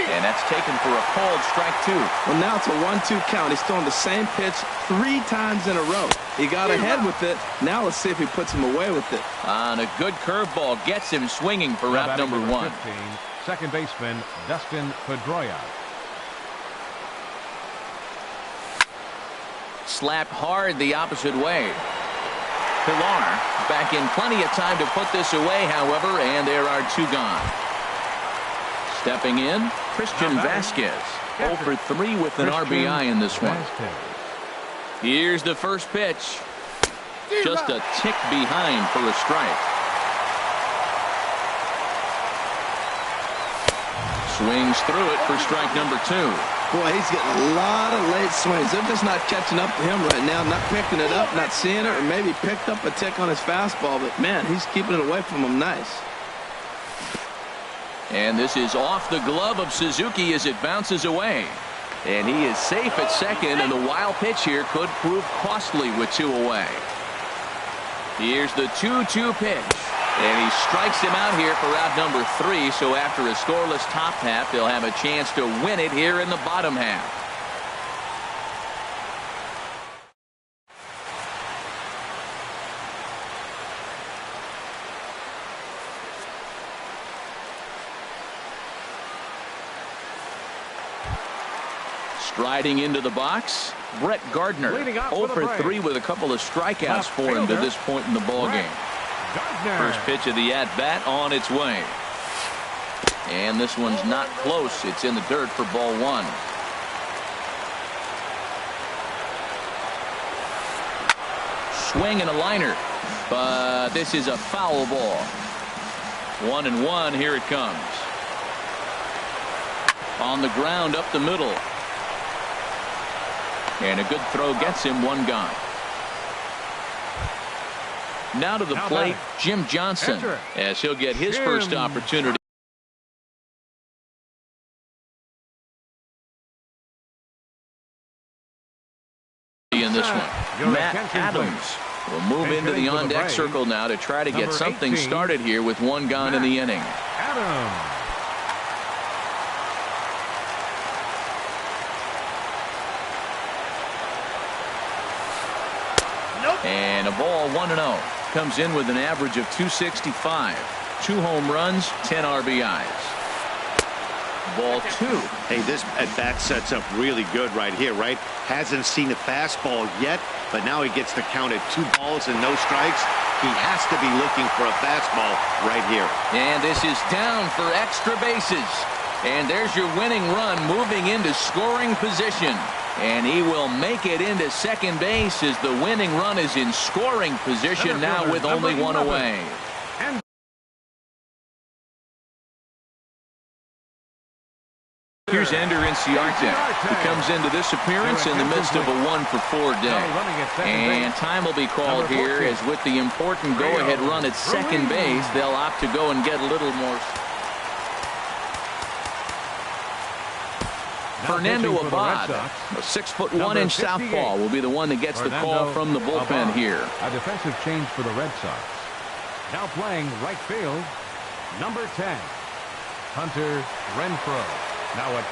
And that's taken for a called strike 2. Well, now it's a 1-2 count. He's throwing the same pitch 3 times in a row. He got ahead with it. Now let's see if he puts him away with it. On a good curveball gets him swinging for route number 1. 15, second baseman Dustin Pedroia. Slapped hard the opposite way. Pilar back in plenty of time to put this away, however, and there are 2 gone. Stepping in, Christian Vasquez. 0 for 3 with an RBI in this one. Here's the first pitch. Just a tick behind for a strike. Swings through it for strike number 2. Boy, he's getting a lot of late swings. They're just not catching up to him right now. Not picking it up, not seeing it, or maybe picked up a tick on his fastball. But, man, he's keeping it away from him nice. And this is off the glove of Suzuki as it bounces away. And he is safe at second, and the wild pitch here could prove costly with 2 away. Here's the 2-2 pitch. And he strikes him out here for out number 3. So after a scoreless top half, they'll have a chance to win it here in the bottom half. Striding into the box, Brett Gardner. 0 for 3 with a couple of strikeouts for him to this point in the ballgame. First pitch of the at-bat on its way. And this one's not close. It's in the dirt for ball 1. Swing and a liner. But this is a foul ball. 1-1. Here it comes. On the ground up the middle. And a good throw gets him 1 gone. Now to the plate, Jim Johnson, as he'll get his first opportunity. In this one, Matt Adams will move into the on-deck circle now to try to get something started here with 1 gone in the inning. And a ball 1-0. Comes in with an average of 265. 2 home runs, 10 RBIs. Ball 2. Hey, this at-bat sets up really good right here, right? Hasn't seen a fastball yet, but now he gets the count at 2 balls and no strikes. He has to be looking for a fastball right here. And this is down for extra bases. And there's your winning run, moving into scoring position. And he will make it into second base as the winning run is in scoring position now with only one away. Here's Ender Inciarte, who comes into this appearance in the midst of a 1-for-4 day. And time will be called here as with the important go-ahead run at second base, they'll opt to go and get a little more. Fernando Abad, a 6'1" southpaw, will be the one that gets the call from the bullpen here. A defensive change for the Red Sox. Now playing right field, number 10, Hunter Renfroe. Now at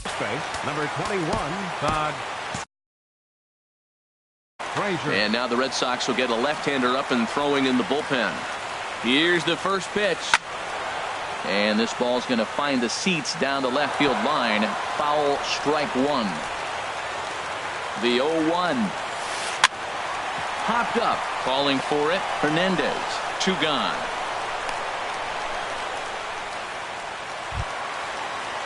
first base, number 21, Todd Frazier. And now the Red Sox will get a left-hander up and throwing in the bullpen. Here's the first pitch. And this ball's going to find the seats down the left field line. Foul, strike one. The 0-1. Popped up, calling for it. Hernandez, 2 gone.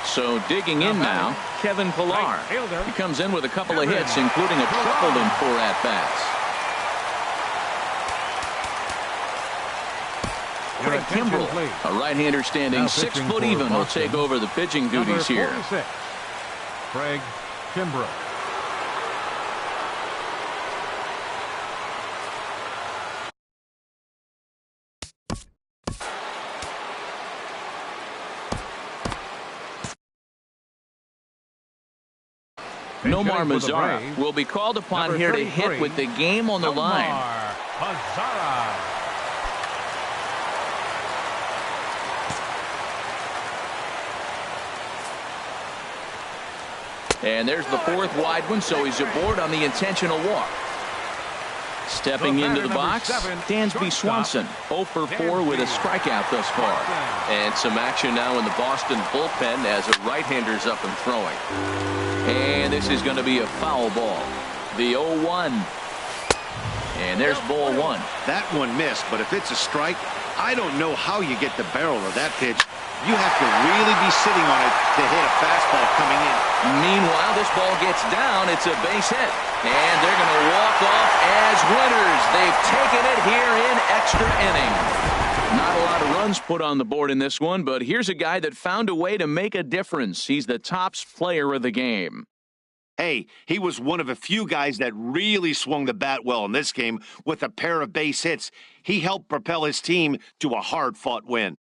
So digging in now, Kevin Pillar. He comes in with a couple of hits, including a triple in 4 at-bats. Craig Kimbrell, a right-hander standing 6 foot even, will take over the pitching duties here. Craig Kimbrell. Nomar Mazara will be called upon here to hit with the game on the line. And there's the 4th wide one, so he's aboard on the intentional walk. Stepping into the box, Dansby Swanson, 0 for 4 with a strikeout thus far. And some action now in the Boston bullpen as a right-hander's up and throwing. And this is going to be a foul ball. The 0-1. And there's ball 1. That one missed, but if it's a strike, I don't know how you get the barrel of that pitch. You have to really be sitting on it to hit a fastball coming in. Meanwhile, this ball gets down. It's a base hit. And they're going to walk off as winners. They've taken it here in extra innings. Not a lot of runs put on the board in this one, but here's a guy that found a way to make a difference. He's the tops player of the game. Hey, he was one of a few guys that really swung the bat well in this game with a pair of base hits. He helped propel his team to a hard-fought win.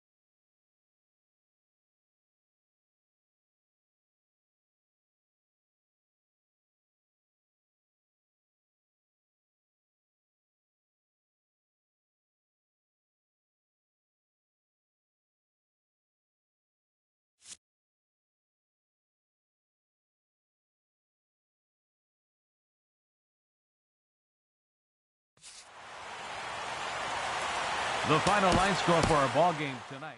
The final line score for our ball game tonight.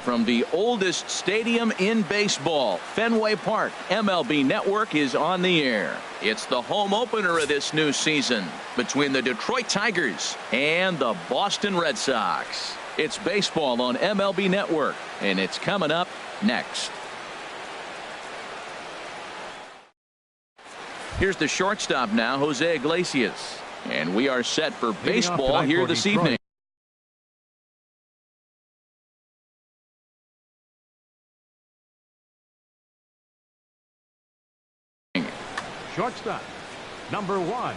from the oldest stadium in baseball, Fenway Park. MLB Network is on the air. It's the home opener of this new season between the Detroit Tigers and the Boston Red Sox. It's baseball on MLB Network, and it's coming up next. Here's the shortstop now, Jose Iglesias. And we are set for baseball here this evening. Shortstop, number 1.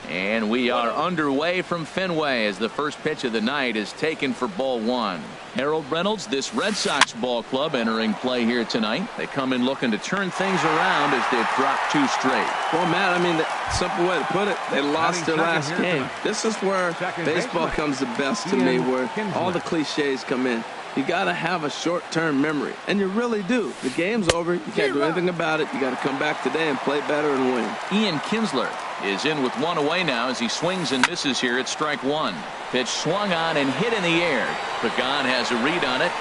And we are underway from Fenway as the first pitch of the night is taken for ball 1. Harold Reynolds, this Red Sox ball club entering play here tonight. They come in looking to turn things around as they've dropped 2 straight. Well, Matt, I mean, the simple way to put it, they lost their last game. This is where baseball comes the best to me, where all the cliches come in. You got to have a short-term memory, and you really do. The game's over. You can't do anything about it. You got to come back today and play better and win. Ian Kinsler is in with 1 away now as he swings and misses here at strike 1. Pitch swung on and hit in the air. Pagan has a read on it,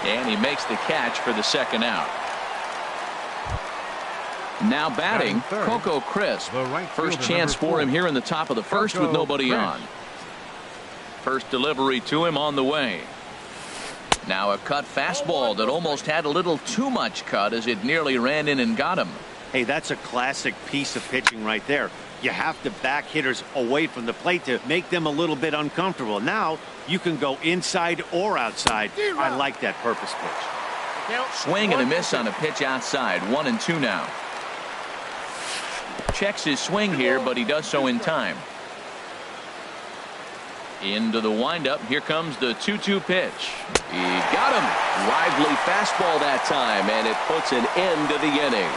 and he makes the catch for the second out. Now batting, Coco Crisp. First chance for him here in the top of the first with nobody on. First delivery to him on the way. Now a cut fastball that almost had a little too much cut as it nearly ran in and got him. Hey, that's a classic piece of pitching right there. You have to back hitters away from the plate to make them a little bit uncomfortable. Now you can go inside or outside. I like that purpose pitch. Swing and a miss on a pitch outside. 1-2 now. Checks his swing here, but he does so in time. Into the windup. Here comes the 2-2 pitch. He got him. Lively fastball that time, and it puts an end to the inning.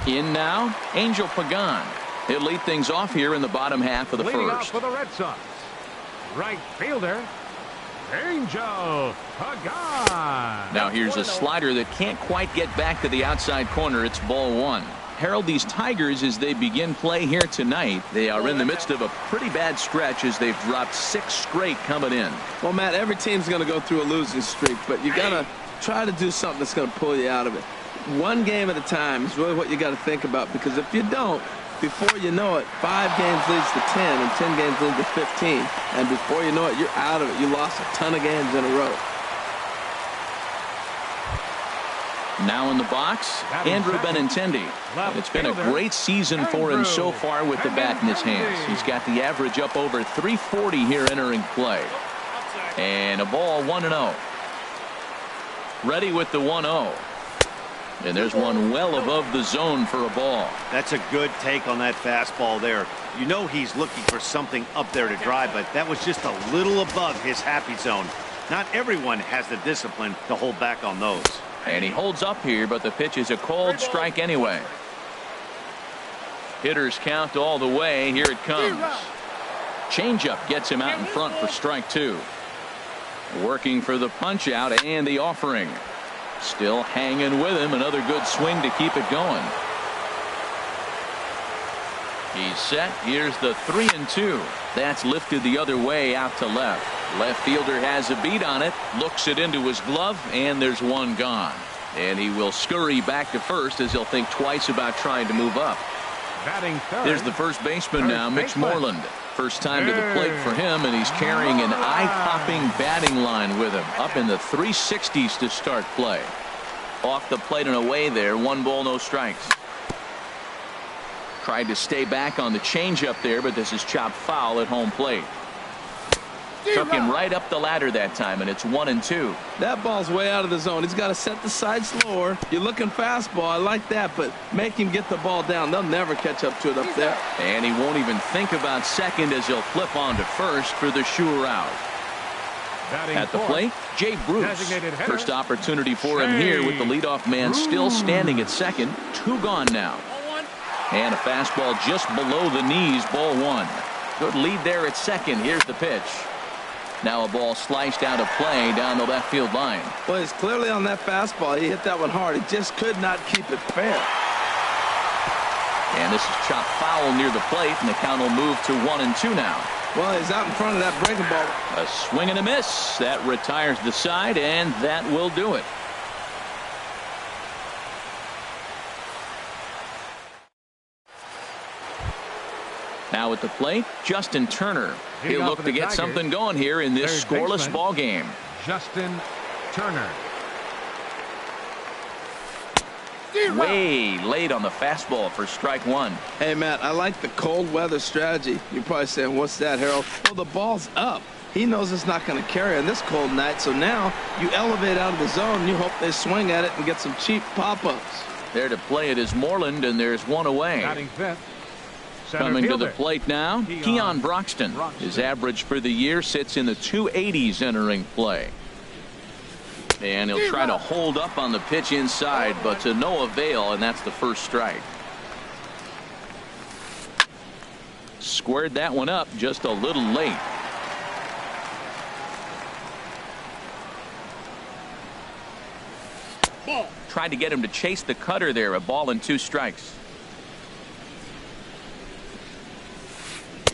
In now, Angel Pagan. He'll lead things off here in the bottom half of the Leading first. off for the Red Sox, right fielder, Angel Pagan. Now here's a slider that can't quite get back to the outside corner. It's ball 1. Harold, these Tigers, as they begin play here tonight, they are in the midst of a pretty bad stretch as they've dropped 6 straight coming in. Well, Matt, every team's going to go through a losing streak, but you got to try to do something that's going to pull you out of it. 1 game at a time is really what you got to think about, because if you don't, before you know it, 5 games leads to 10 and 10 games leads to 15, and before you know it, you're out of it. You lost a ton of games in a row. Now in the box, Andrew Benintendi. It's been a great season for him so far with the bat in his hands. He's got the average up over 340 here entering play. And a ball 1-0. Ready with the 1-0. And there's one well above the zone for a ball. That's a good take on that fastball there. You know he's looking for something up there to drive, but that was just a little above his happy zone. Not everyone has the discipline to hold back on those. And he holds up here, but the pitch is a called strike anyway. Hitters count all the way. Here it comes. Changeup gets him out in front for strike 2. Working for the punch out and the offering. Still hanging with him. Another good swing to keep it going. He's set. Here's the 3-2. That's lifted the other way out to left. Left fielder has a beat on it. Looks it into his glove, and there's one gone. And he will scurry back to first as he'll think twice about trying to move up. Batting third. There's the first baseman now, Mitch Moreland. First time to the plate for him, and he's carrying an eye-popping batting line with him. Up in the 360s to start play. Off the plate and away there. 1 ball, no strikes. Tried to stay back on the changeup there, but this is chopped foul at home plate. Took him right up the ladder that time, and it's 1-2. That ball's way out of the zone. He's got to set the side slower. You're looking fastball. I like that, but make him get the ball down. They'll never catch up to it up there. And he won't even think about second as he'll flip on to first for the sure out. At the plate, Jay Bruce. First opportunity for him here with the leadoff man still standing at second. 2 gone now. And a fastball just below the knees, ball 1. Good lead there at second. Here's the pitch. Now a ball sliced out of play down the left field line. Well, he's clearly on that fastball. He hit that one hard. He just could not keep it fair. And this is chopped foul near the plate, and the count will move to 1-2 now. Well, he's out in front of that breaking ball. A swing and a miss. That retires the side, and that will do it. Now at the plate, Justin Turner. He'll look to get something going here in this scoreless ball game. Justin Turner. Way late on the fastball for strike one. Hey, Matt, I like the cold weather strategy. You're probably saying, what's that, Harold? Well, the ball's up. He knows it's not going to carry on this cold night, so now you elevate out of the zone, and you hope they swing at it and get some cheap pop-ups. There to play it is Moreland, and there's one away. Batting fifth. Coming to the plate now, Keon Broxton. His average for the year sits in the 280s entering play. And he'll try to hold up on the pitch inside, but to no avail, and that's the first strike. Squared that one up just a little late. Tried to get him to chase the cutter there, a ball and 2 strikes.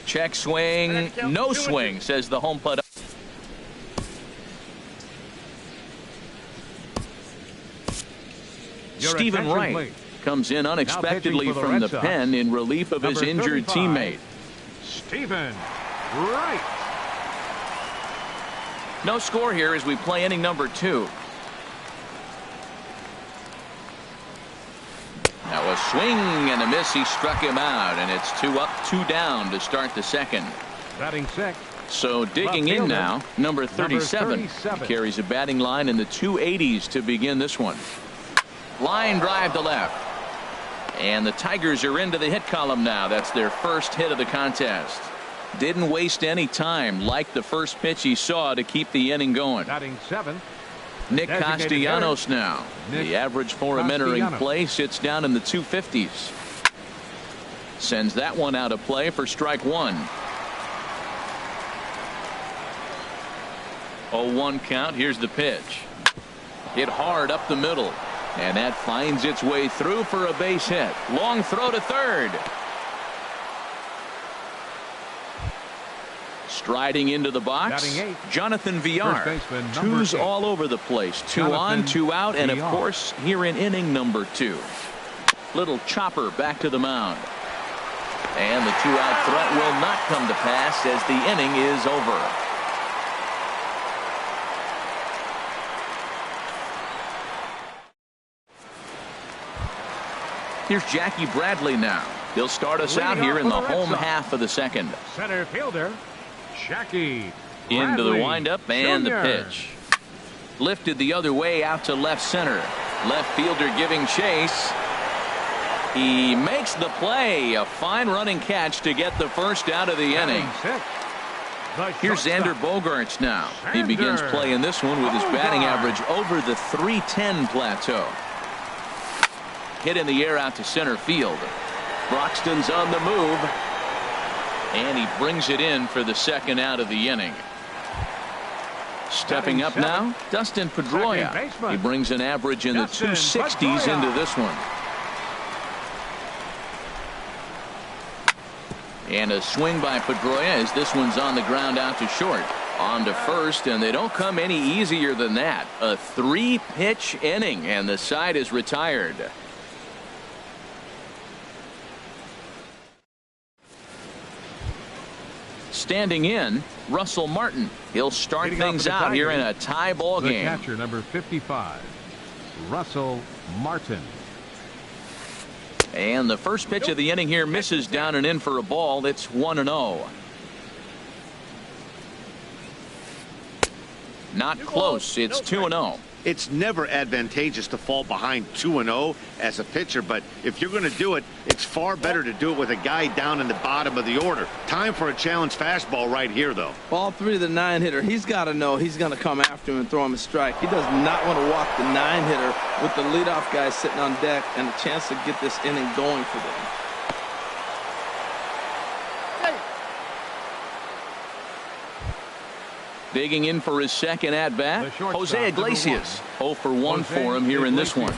Check swing, no swing, says the home plate. Stephen Wright comes in unexpectedly from the pen in relief of his injured teammate. Stephen Wright. No score here as we play inning number 2. Now a swing and a miss. He struck him out, and it's 2 up, 2 down to start the second. Batting sixth. So digging in now, number 37. He carries a batting line in the 280s to begin this one. Line drive to left. And the Tigers are into the hit column now. That's their first hit of the contest. Didn't waste any time, like the first pitch he saw, to keep the inning going. Batting seventh. Nick Castellanos now. The average for him entering play sits down in the 250s. Sends that one out of play for strike one. 0-1 count. Here's the pitch. Hit hard up the middle. And that finds its way through for a base hit. Long throw to third. Striding into the box, Jonathan Villar. Twos all over the place. 2 on, 2 out, and of course here in inning number 2. Little chopper back to the mound. And the 2-out threat will not come to pass as the inning is over. Here's Jackie Bradley now. He'll start us out here in the home half of the second. Center fielder Jackie Bradley. Into the windup and the pitch. Lifted the other way out to left center. Left fielder giving chase. He makes the play. A fine running catch to get the first out of the inning. Here's Xander Bogaerts now. He begins playing this one with his batting average over the .310 plateau. Hit in the air out to center field. Broxton's on the move. And he brings it in for the second out of the inning. Stepping up now, Dustin Pedroia. He brings an average in the 260s into this one. And a swing by Pedroia as this one's on the ground out to short. On to first, and they don't come any easier than that. A 3-pitch inning, and the side is retired. Standing in, Russell Martin. He'll start things out here in a tie ball game. The catcher, number 55, Russell Martin. And the first pitch of the inning here misses down and in for a ball. It's 1-0. Not close. It's 2-0. It's never advantageous to fall behind 2-0 as a pitcher, but if you're going to do it, it's far better to do it with a guy down in the bottom of the order. Time for a challenge fastball right here, though. Ball 3 to the 9-hitter. He's got to know he's going to come after him and throw him a strike. He does not want to walk the 9-hitter with the leadoff guy sitting on deck and a chance to get this inning going for them. Digging in for his second at-bat, Jose Iglesias. 0 for 1 for him here in this one.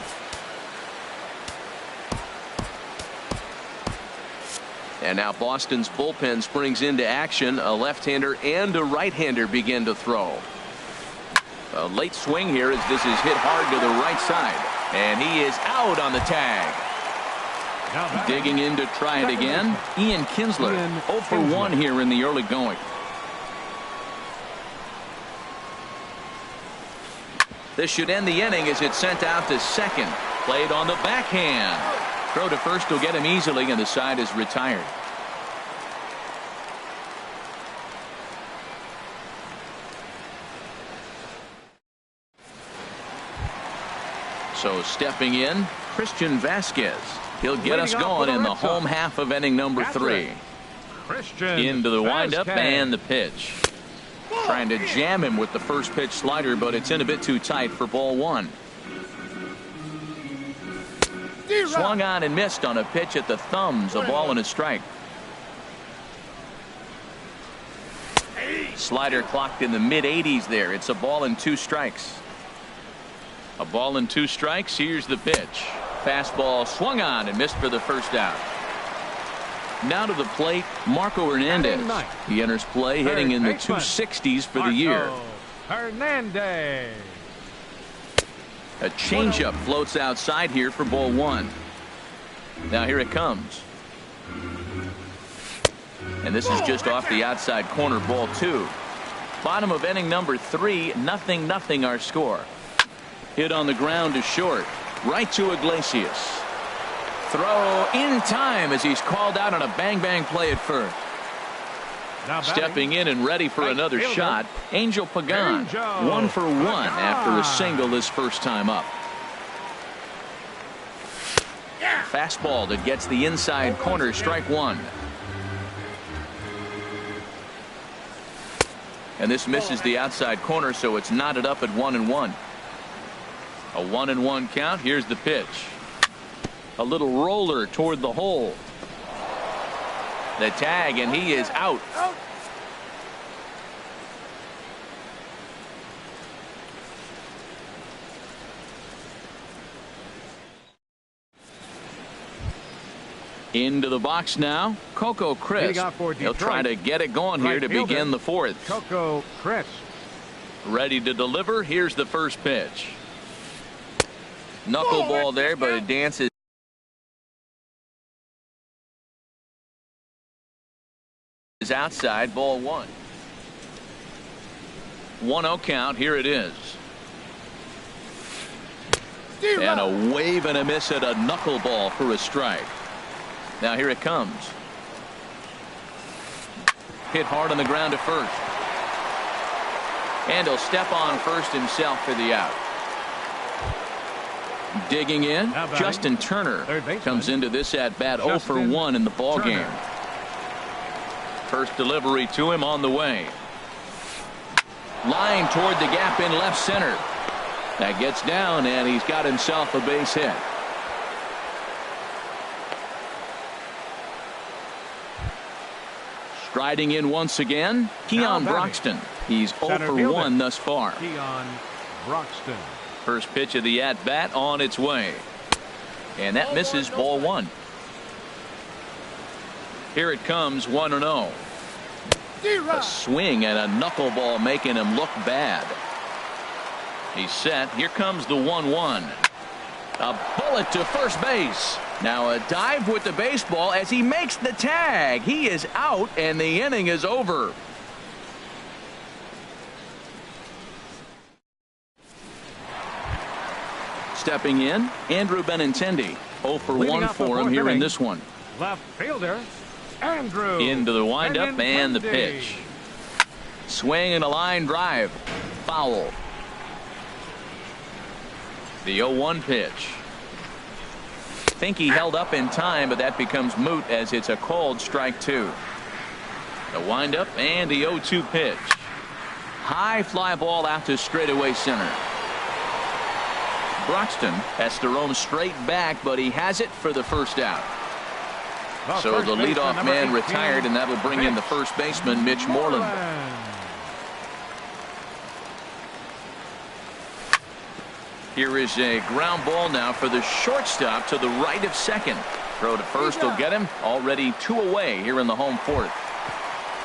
And now Boston's bullpen springs into action. A left-hander and a right-hander begin to throw. A late swing here as this is hit hard to the right side. And he is out on the tag. Digging in to try it again, Ian Kinsler. 0 for 1 here in the early going. This should end the inning as it's sent out to second. Played on the backhand. Throw to first will get him easily, and the side is retired. So stepping in, Christian Vasquez. He'll get us going in the home half of inning number 3. Into the windup and the pitch. Trying to jam him with the first pitch slider, but it's in a bit too tight for ball 1. Swung on and missed on a pitch at the thumbs. A ball and a strike. Slider clocked in the mid-80s there. It's a ball and 2 strikes. A ball and 2 strikes. Here's the pitch. Fastball swung on and missed for the first out. Now to the plate, Marco Hernandez. He enters play hitting in the 260s for the year. Hernandez. A changeup floats outside here for ball 1. Now here it comes. And this is just off the outside corner, ball 2. Bottom of inning number 3, 0-0 our score. Hit on the ground to short. Right to Iglesias. Throw in time as he's called out on a bang-bang play at first. Stepping in and ready for another shot, Angel Pagan. 1 for 1 after a single his first time up. Fastball that gets the inside corner, strike 1. And this misses the outside corner, so it's knotted up at 1-1. A 1-1 count. Here's the pitch. A little roller toward the hole. The tag, and he is out. Into the box now, Coco Crisp. He'll try to get it going here to begin the 4th. Coco Crisp. Ready to deliver. Here's the first pitch. Knuckleball there, but it dances outside. Ball 1. 1-0 count. Here it is. And a wave and a miss at a knuckleball for a strike. Now here it comes. Hit hard on the ground to first. And he'll step on first himself for the out. Digging in, Justin Turner comes into this at bat 0 for 1 in the ball game. First delivery to him on the way. Line toward the gap in left center. That gets down, and he's got himself a base hit. Striding in once again, Keon Broxton. He's 0 for 1 thus far. Keon Broxton. First pitch of the at-bat on its way. And that misses, ball 1. Here it comes, 1-0. A swing and a knuckleball making him look bad. He's set. Here comes the 1-1. A bullet to first base. Now a dive with the baseball as he makes the tag. He is out, and the inning is over. Stepping in, Andrew Benintendi. 0 for 1 for him here in this one. Left fielder, Andrew. Into the windup and the pitch. Swing and a line drive. Foul. The 0-1 pitch. Think he held up in time, but that becomes moot as it's a called strike 2. The windup and the 0-2 pitch. High fly ball out to straightaway center. Broxton has to roam straight back, but he has it for the first out. So the leadoff man retired, and that'll bring in the first baseman, Mitch Moreland. Here is a ground ball now for the shortstop to the right of second. Throw to first will get him. Already 2 away here in the home fourth.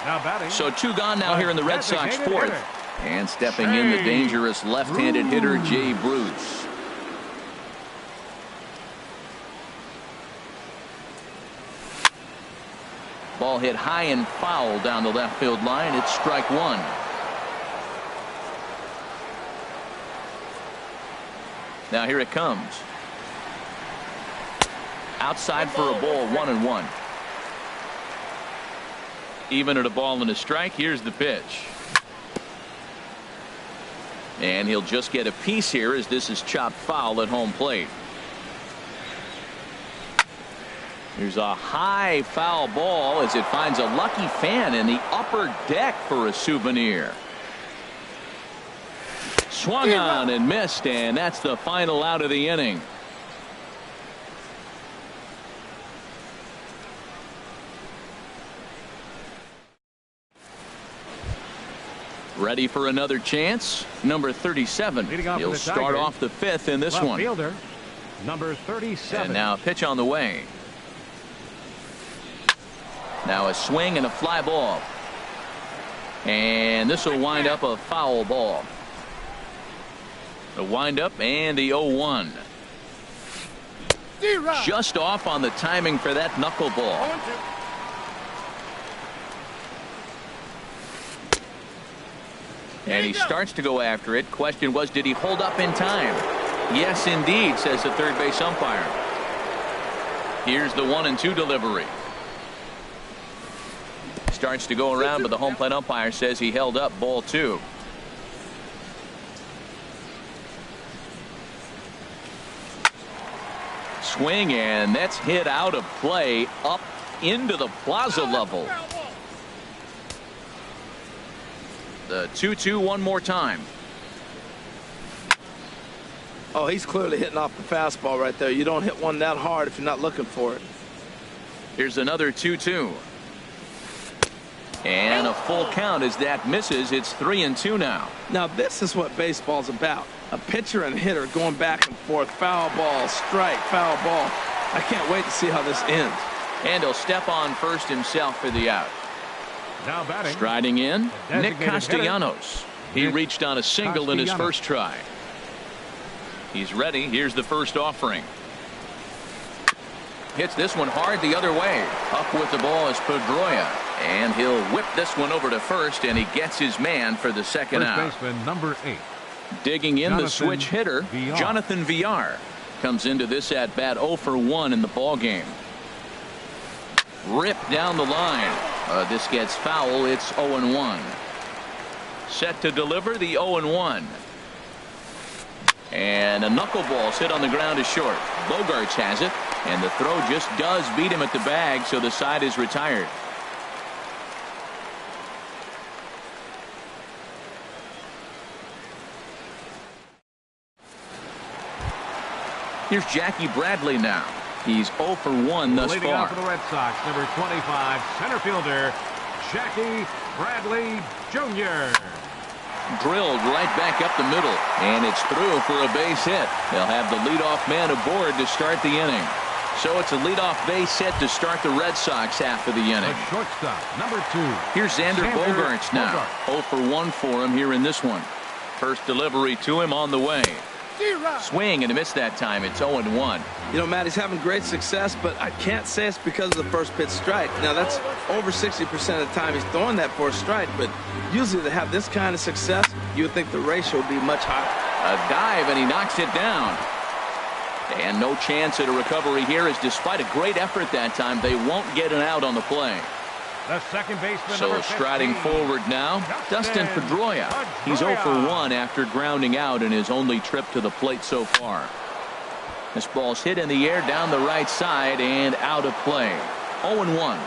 Now batting. So 2 gone now here in the Red Sox fourth. And stepping in, the dangerous left-handed hitter, Jay Bruce. Ball hit high and foul down the left field line. It's strike 1. Now here it comes. Outside for a ball, 1-1. Even at a ball and a strike. Here's the pitch. And he'll just get a piece here as this is chopped foul at home plate. Here's a high foul ball as it finds a lucky fan in the upper deck for a souvenir. Swung on and missed, and that's the final out of the inning. Ready for another chance. Number 37. He'll start off the 5th in this one. Fielder, number 37. And now a pitch on the way. Now a swing and a fly ball. And this will wind up a foul ball. The wind up and the 0-1. Just off on the timing for that knuckleball. And he starts to go after it. Question was, did he hold up in time? Yes, indeed, says the third base umpire. Here's the 1-2 delivery. Starts to go around, but the home plate umpire says he held up, ball 2. Swing, and that's hit out of play up into the plaza level. The 2-2 one more time. Oh, he's clearly hitting off the fastball right there. You don't hit one that hard if you're not looking for it. Here's another 2-2. And a full count as that misses. It's 3-2 now. Now this is what baseball's about. A pitcher and hitter going back and forth. Foul ball, strike, foul ball. I can't wait to see how this ends. And he'll step on first himself for the out. Now batting. Striding in, Nick Castellanos. He reached on a single in his first try. He's ready. Here's the first offering. Hits this one hard the other way. Up with the ball is Pedroia. And he'll whip this one over to first, and he gets his man for the second out. First baseman, number 8. Digging in, the switch hitter, Jonathan Villar. Comes into this at bat 0 for 1 in the ball game. Ripped down the line. This gets foul. It's 0-1. Set to deliver the 0-1. And a knuckleball's hit on the ground is short. Bogarts has it, and the throw just does beat him at the bag, so the side is retired. Here's Jackie Bradley now. He's 0 for 1 thus Leading far. off for the Red Sox, number 25, center fielder, Jackie Bradley Jr. Drilled right back up the middle, and it's through for a base hit. They'll have the leadoff man aboard to start the inning. So it's a leadoff base hit to start the Red Sox half of the inning. The shortstop, number 2. Here's Xander Bogaerts now. 0 for 1 for him here in this one. First delivery to him on the way. Swing and a miss that time. It's 0-1. You know, Matt, he's having great success, but I can't say it's because of the first pitch strike. Now, that's over 60% of the time he's throwing that for a strike, but usually to have this kind of success, you would think the ratio would be much higher. A dive, and he knocks it down. And no chance at a recovery here, as despite a great effort that time, they won't get an out on the play. The second baseman, So striding forward now, Dustin Pedroia. He's 0 for 1 after grounding out in his only trip to the plate so far. This ball's hit in the air down the right side and out of play. 0-1.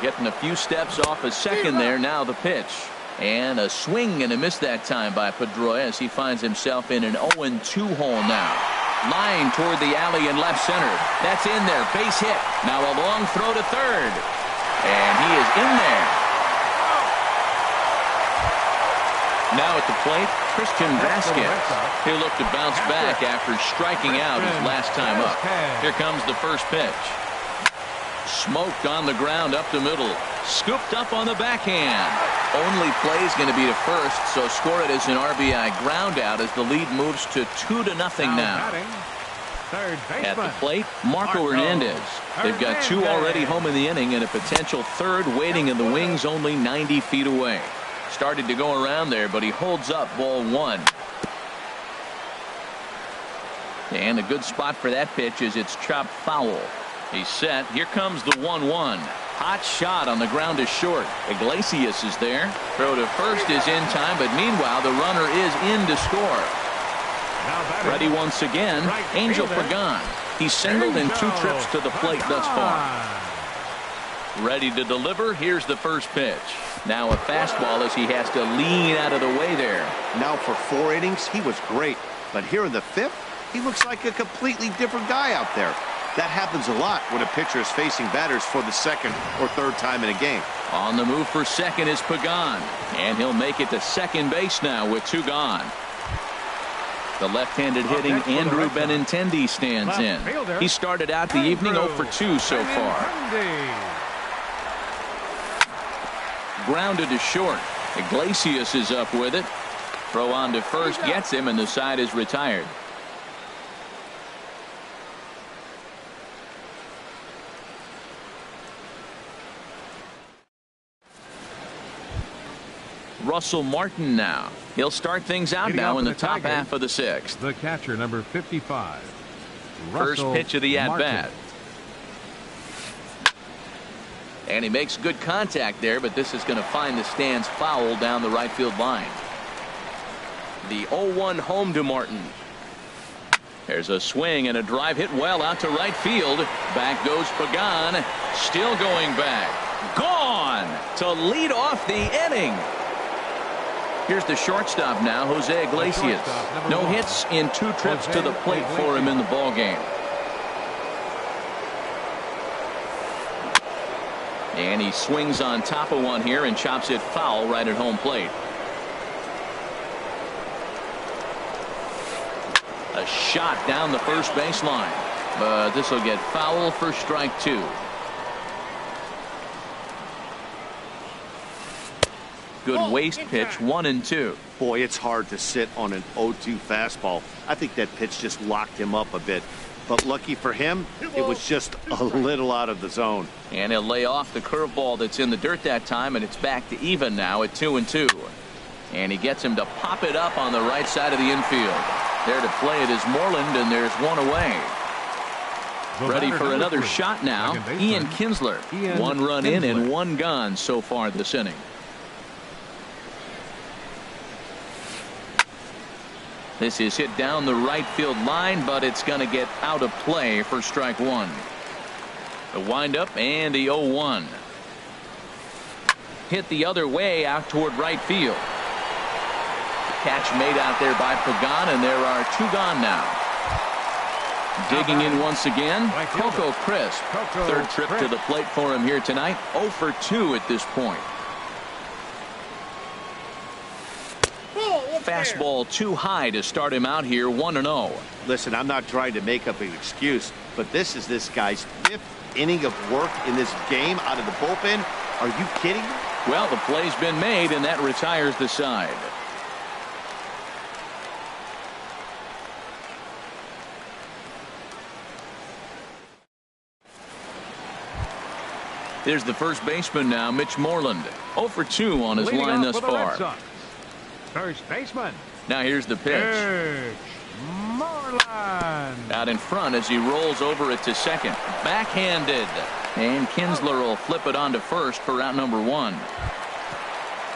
Getting a few steps off a second there. Now the pitch. And a swing and a miss that time by Pedroia as he finds himself in an 0-2 hole now. Line toward the alley in left center. That's in there. Base hit. Now a long throw to third. And he is in there. Now at the plate, Christian Vasquez. He'll look to bounce back after striking out his last time up. Here comes the first pitch. Smoked on the ground up the middle. Scooped up on the backhand. Only play is going to be to first, so score it as an RBI ground out as the lead moves to 2-0 now. At the plate, Marco Hernandez. They've got two already home in the inning and a potential third waiting in the wings only 90 feet away. Started to go around there, but he holds up ball one. And a good spot for that pitch is it's chopped foul. He's set. Here comes the 1-1. Hot shot on the ground is short. Iglesias is there. Throw to first is in time, but meanwhile the runner is in to score. Ready once again, Angel Pagan. He's singled in 2 trips to the plate thus far. Ready to deliver. Here's the first pitch. Now a fastball as he has to lean out of the way there. Now for 4 innings, he was great. But here in the 5th, he looks like a completely different guy out there. That happens a lot when a pitcher is facing batters for the 2nd or 3rd time in a game. On the move for second is Pagan. And he'll make it to second base now with 2 gone. The left-handed hitting Andrew Benintendi stands in. He started out the evening 0 for 2 so far. Grounded to short. Iglesias is up with it. Throw on to first gets him, and the side is retired. Russell Martin now. He'll start things out now in the top half of the 6th. The catcher, number 55. First pitch of the at-bat. And he makes good contact there, but this is going to find the stands foul down the right field line. The 0-1 home to Martin. There's a swing and a drive hit well out to right field. Back goes Pagan. Still going back. Gone to lead off the inning. Here's the shortstop now, Jose Iglesias. No hits in 2 trips to the plate for him in the ballgame. And he swings on top of one here and chops it foul right at home plate. A shot down the first baseline, but this will get foul for strike 2. Good waist pitch, 1-2. Boy, it's hard to sit on an 0-2 fastball. I think that pitch just locked him up a bit. But lucky for him, it was just a little out of the zone. And he'll lay off the curveball that's in the dirt that time, and it's back to even now at 2-2. And he gets him to pop it up on the right side of the infield. There to play it is Moreland, and there's one away. Ready for another shot now, Ian Kinsler. 1 run in and 1 gone so far this inning. This is hit down the right field line, but it's going to get out of play for strike 1. The windup and the 0-1. Hit the other way out toward right field. The catch made out there by Pagan, and there are 2 gone now. Digging in once again, Coco Crisp. 3rd trip to the plate for him here tonight. 0 for 2 at this point. Fastball too high to start him out here, 1-0. Listen, I'm not trying to make up an excuse, but this is this guy's 5th inning of work in this game out of the bullpen. Are you kidding? Well, the play's been made, and that retires the side. Here's the first baseman now, Mitch Moreland. 0 for 2 on his line thus far. First baseman. Now here's the pitch. Moreland. Out in front as he rolls over it to second. Backhanded. And Kinsler will flip it on to first for out number 1.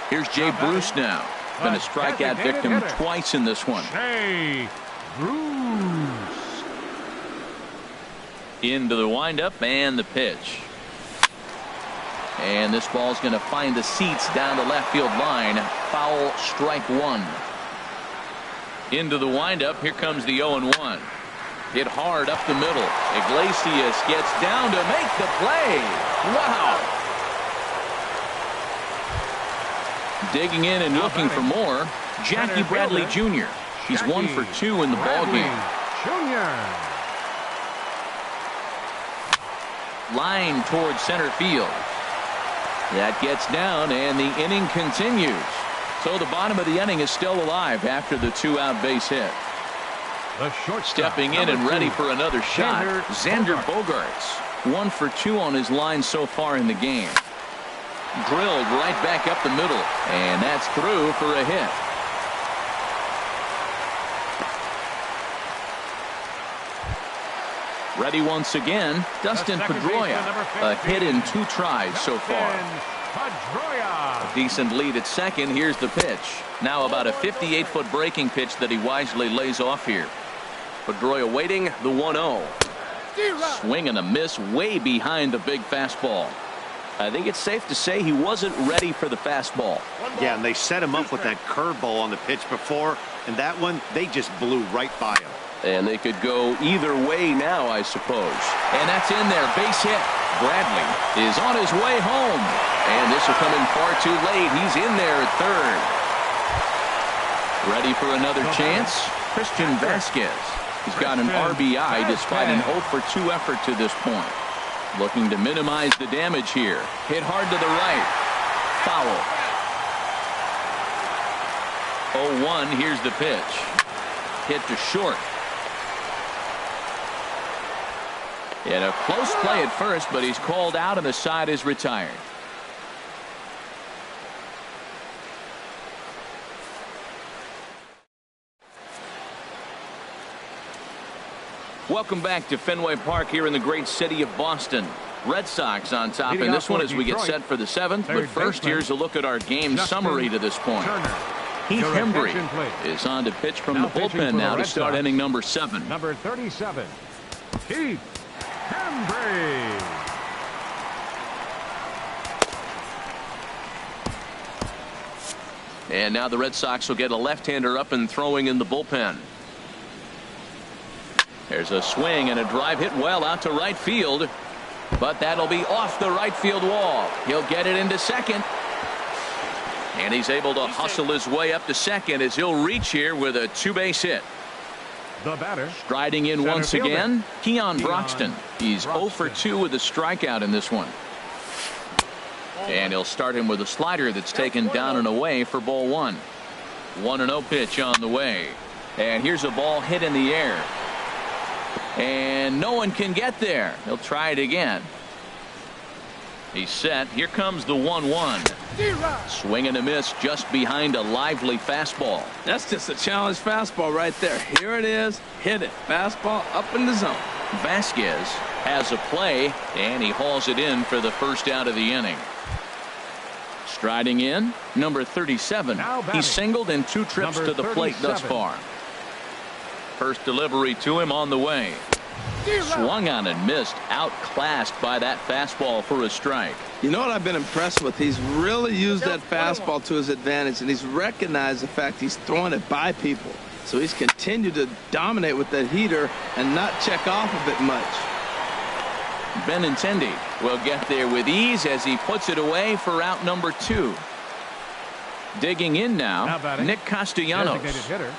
Here's Jay Bruce now. Been a strikeout victim twice in this one. Jay Bruce. Into the windup and the pitch. And this ball's going to find the seats down the left field line. Foul, strike 1. Into the windup. Here comes the 0-1. Hit hard up the middle. Iglesias gets down to make the play. Wow. Digging in and looking for more. Jackie Bradley Jr. He's 1 for 2 in the ball game. Line towards center field. That gets down, and the inning continues. So the bottom of the inning is still alive after the 2-out base hit. Stepping in and ready for another shot, Xander Bogaerts. 1 for 2 on his line so far in the game. Drilled right back up the middle, and that's through for a hit. Ready once again, Dustin Pedroia. A hit in 2 tries so far. A decent lead at second. Here's the pitch. Now about a 58-foot breaking pitch that he wisely lays off here. Pedroia waiting, the 1-0. Swing and a miss way behind the big fastball. I think it's safe to say he wasn't ready for the fastball. Yeah, and they set him up with that curveball on the pitch before, and that one, they just blew right by him. And they could go either way now, I suppose. And that's in there. Base hit. Bradley is on his way home. And this will come in far too late. He's in there at third. Ready for another chance? Christian Vasquez. He's got an RBI despite an 0 for 2 effort to this point. Looking to minimize the damage here. Hit hard to the right. Foul. 0-1. Here's the pitch. Hit to short. And a close play at first, but he's called out and the side is retired. Welcome back to Fenway Park here in the great city of Boston. Red Sox on top in this one as we get set for the 7th. But first, here's a look at our game summary to this point. Heath Hembree is on to pitch from the bullpen now to start inning number 7. Number 37, Heath Hembree. And now the Red Sox will get a left-hander up and throwing in the bullpen. There's a swing and a drive hit well out to right field. But that'll be off the right field wall. He'll get it into second. And he's able to hustle his way up to second as he'll reach here with a 2-base hit. The batter, striding in once again, Keon Broxton. He's 0 for 2 with a strikeout in this one. And he'll start him with a slider that's taken down and away for ball 1. 1-0 pitch on the way. And here's a ball hit in the air. And no one can get there. He'll try it again. He's set. Here comes the 1-1. Swing and a miss just behind a lively fastball. That's just a challenge fastball right there. Here it is. Hit it. Fastball up in the zone. Vasquez has a play, and he hauls it in for the first out of the inning. Striding in, number 37. He's singled in 2 trips to the plate thus far. First delivery to him on the way. Swung on and missed, outclassed by that fastball for a strike. You know what I've been impressed with? He's really used that fastball to his advantage, and he's recognized the fact he's throwing it by people. So he's continued to dominate with that heater and not check off of it much. Benintendi will get there with ease as he puts it away for out number 2. Digging in now, Nick Castellanos.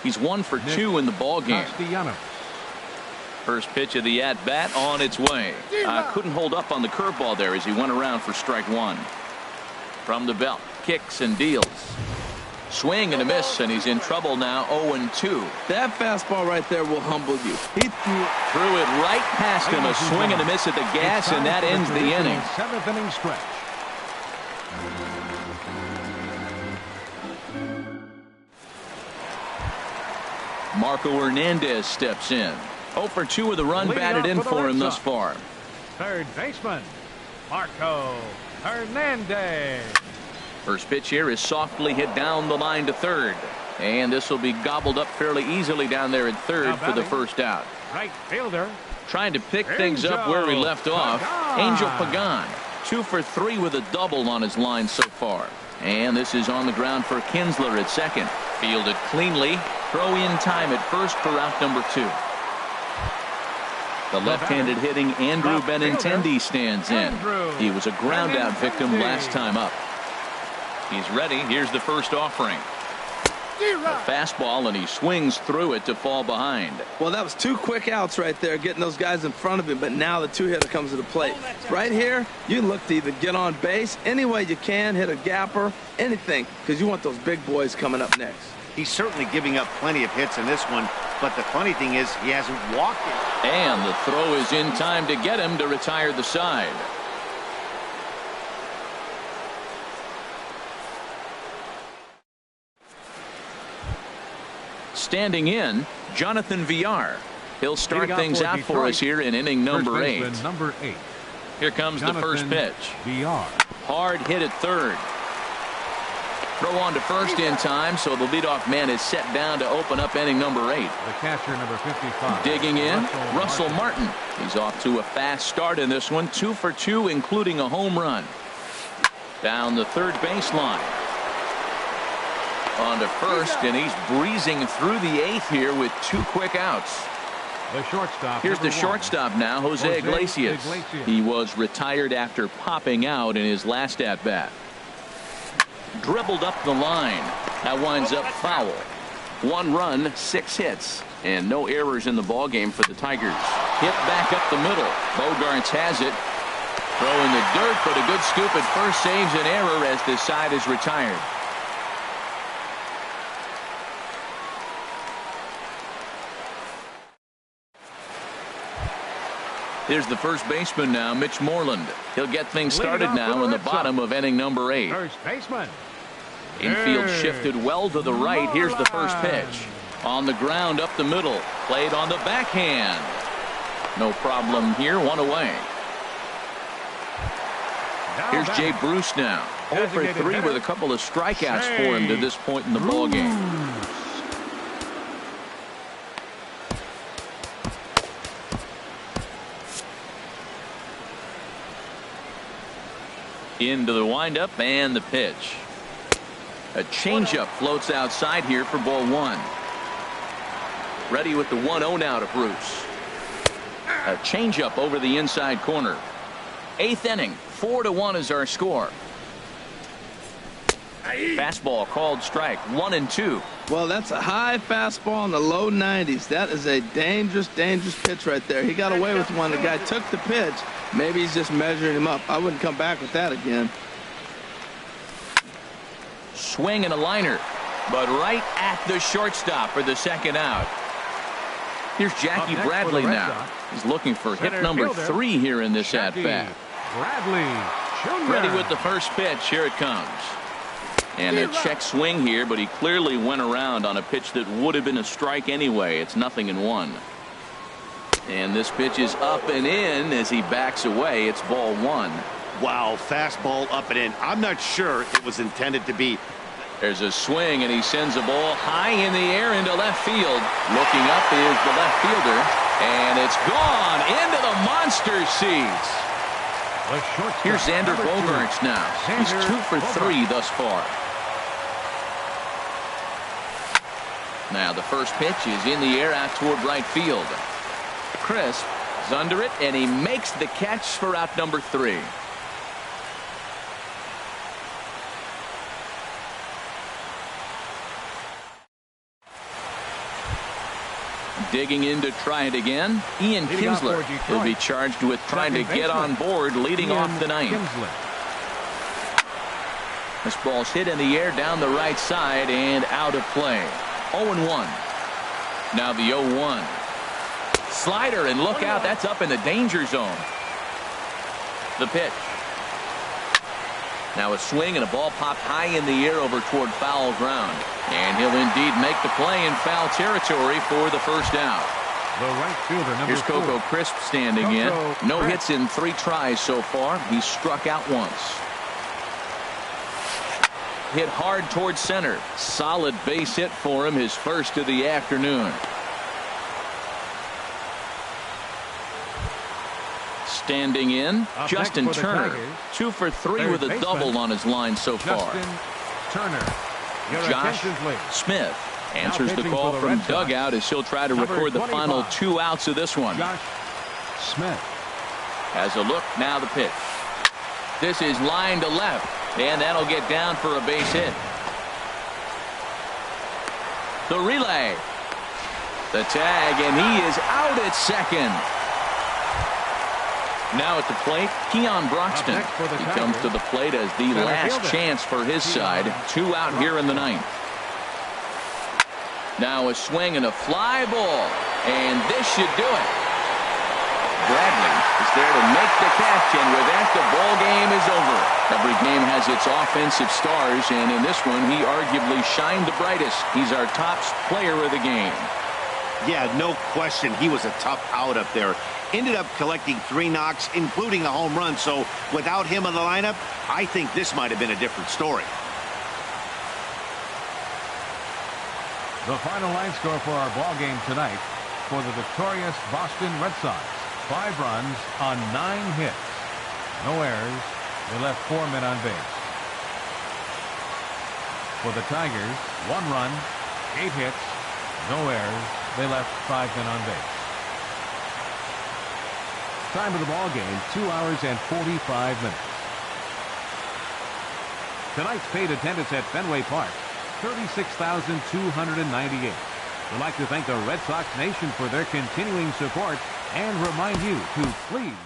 He's 1 for 2 in the ball game. First pitch of the at-bat on its way. Couldn't hold up on the curveball there as he went around for strike 1. From the belt, kicks and deals. Swing and a miss, and he's in trouble now. 0-2. That fastball right there will humble you. He threw it right past him. A swing and a miss at the gas, and that ends the inning. 7th inning stretch. Marco Hernandez steps in. 0 for 2 with a run batted in for him thus far. Third baseman, Marco Hernandez. First pitch here is softly hit down the line to third. And this will be gobbled up fairly easily down there at third for the first out. Right fielder. Trying to pick things up where he left off. Angel Pagan. 2 for 3 with a double on his line so far. And this is on the ground for Kinsler at second. Fielded cleanly. Throw in time at first for out number 2. The left-handed hitting Andrew Benintendi stands in. He was a ground-out victim last time up. He's ready. Here's the first offering. A fastball, and he swings through it to fall behind. Well, that was 2 quick outs right there, getting those guys in front of him, but now the 2-hitter comes to the plate. Right here, you look to either get on base any way you can, hit a gapper, anything, because you want those big boys coming up next. He's certainly giving up plenty of hits in this one, but the funny thing is he hasn't walked it. And the throw is in time to get him to retire the side. Standing in, Jonathan Villar. He'll start things out for us here in inning number 8. Here comes the first pitch. Villar. Hard hit at third. Throw on to first in time, so the leadoff man is set down to open up inning number 8. The catcher, number 55. Digging in, Russell Martin. He's off to a fast start in this one, 2 for 2, including a home run. Down the third baseline. On to first, and he's breezing through the 8th here with 2 quick outs. The shortstop. Here's the shortstop now, Jose Iglesias. He was retired after popping out in his last at-bat. Dribbled up the line. That winds up foul. 1 run, 6 hits, and no errors in the ballgame for the Tigers. Hit back up the middle. Bogarts has it. Throw in the dirt, but a good scoop at first saves an error as this side is retired. Here's the first baseman now, Mitch Moreland. He'll get things started now in the bottom of inning number 8. First baseman. Infield shifted well to the right. Here's the first pitch. On the ground up the middle. Played on the backhand. No problem here. 1 away. Here's Jay Bruce now. 0 for 3 with a couple of strikeouts for him to this point in the ballgame. Into the windup and the pitch. A changeup floats outside here for ball 1. Ready with the 1-0 now to Bruce. A changeup over the inside corner. 8th inning, 4-1 is our score. Fastball called strike, 1-2. Well, that's a high fastball in the low 90s. That is a dangerous, dangerous pitch right there. He got away with one. The guy took the pitch. Maybe he's just measuring him up. I wouldn't come back with that again. Swing and a liner, but right at the shortstop for the second out. Here's Jackie Bradley now. He's looking for hit number 3 here in this at-bat. Bradley Jr. Ready with the first pitch. Here it comes. And a check swing here, but he clearly went around on a pitch that would have been a strike anyway. It's 0-1. And this pitch is up and in as he backs away. It's ball 1. Wow, fastball up and in. I'm not sure it was intended to be. There's a swing, and he sends a ball high in the air into left field. Looking up is the left fielder, and it's gone into the monster seats. Here's Xander Bogaerts now. He's 2 for 3 thus far. Now the first pitch is in the air out toward right field. Crisp is under it, and he makes the catch for out number 3. Digging in to try it again, Ian Kinsler. He'll be charged with trying to get on board leading off the 9th. This ball's hit in the air down the right side and out of play. 0-1. Now the 0-1. Slider, and look out, that's up in the danger zone. The pitch. Now a swing and a ball popped high in the air over toward foul ground. And he'll indeed make the play in foul territory for the first out. The right fielder, number Here's Coco 4. Crisp standing in. No hits in 3 tries so far. He's struck out once. Hit hard towards center. Solid base hit for him, his first of the afternoon. Standing in, Justin Turner. 2 for 3 with a double on his line so far. Turner. Josh Smith answers the call from dugout as he'll try to record the final 2 outs of this one. Josh Smith has a look. Now the pitch. This is line to left, and that'll get down for a base hit. The relay. The tag, and he is out at second. Now at the plate, Keon Broxton. He comes to the plate as the last chance for his side. 2 out here in the 9th. Now a swing and a fly ball, and this should do it. Bradley is there to make the catch, and with that, the ball game is over. Every game has its offensive stars, and in this one, he arguably shined the brightest. He's our top player of the game. Yeah, no question. He was a tough out up there. Ended up collecting 3 knocks, including a home run. So without him in the lineup, I think this might have been a different story. The final line score for our ball game tonight for the victorious Boston Red Sox. 5 runs on 9 hits. No errors. They left 4 men on base. For the Tigers, 1 run, 8 hits, no errors. They left 5 men on base. Time of the ball game, 2 hours and 45 minutes. Tonight's paid attendance at Fenway Park, 36,298. We'd like to thank the Red Sox Nation for their continuing support and remind you to please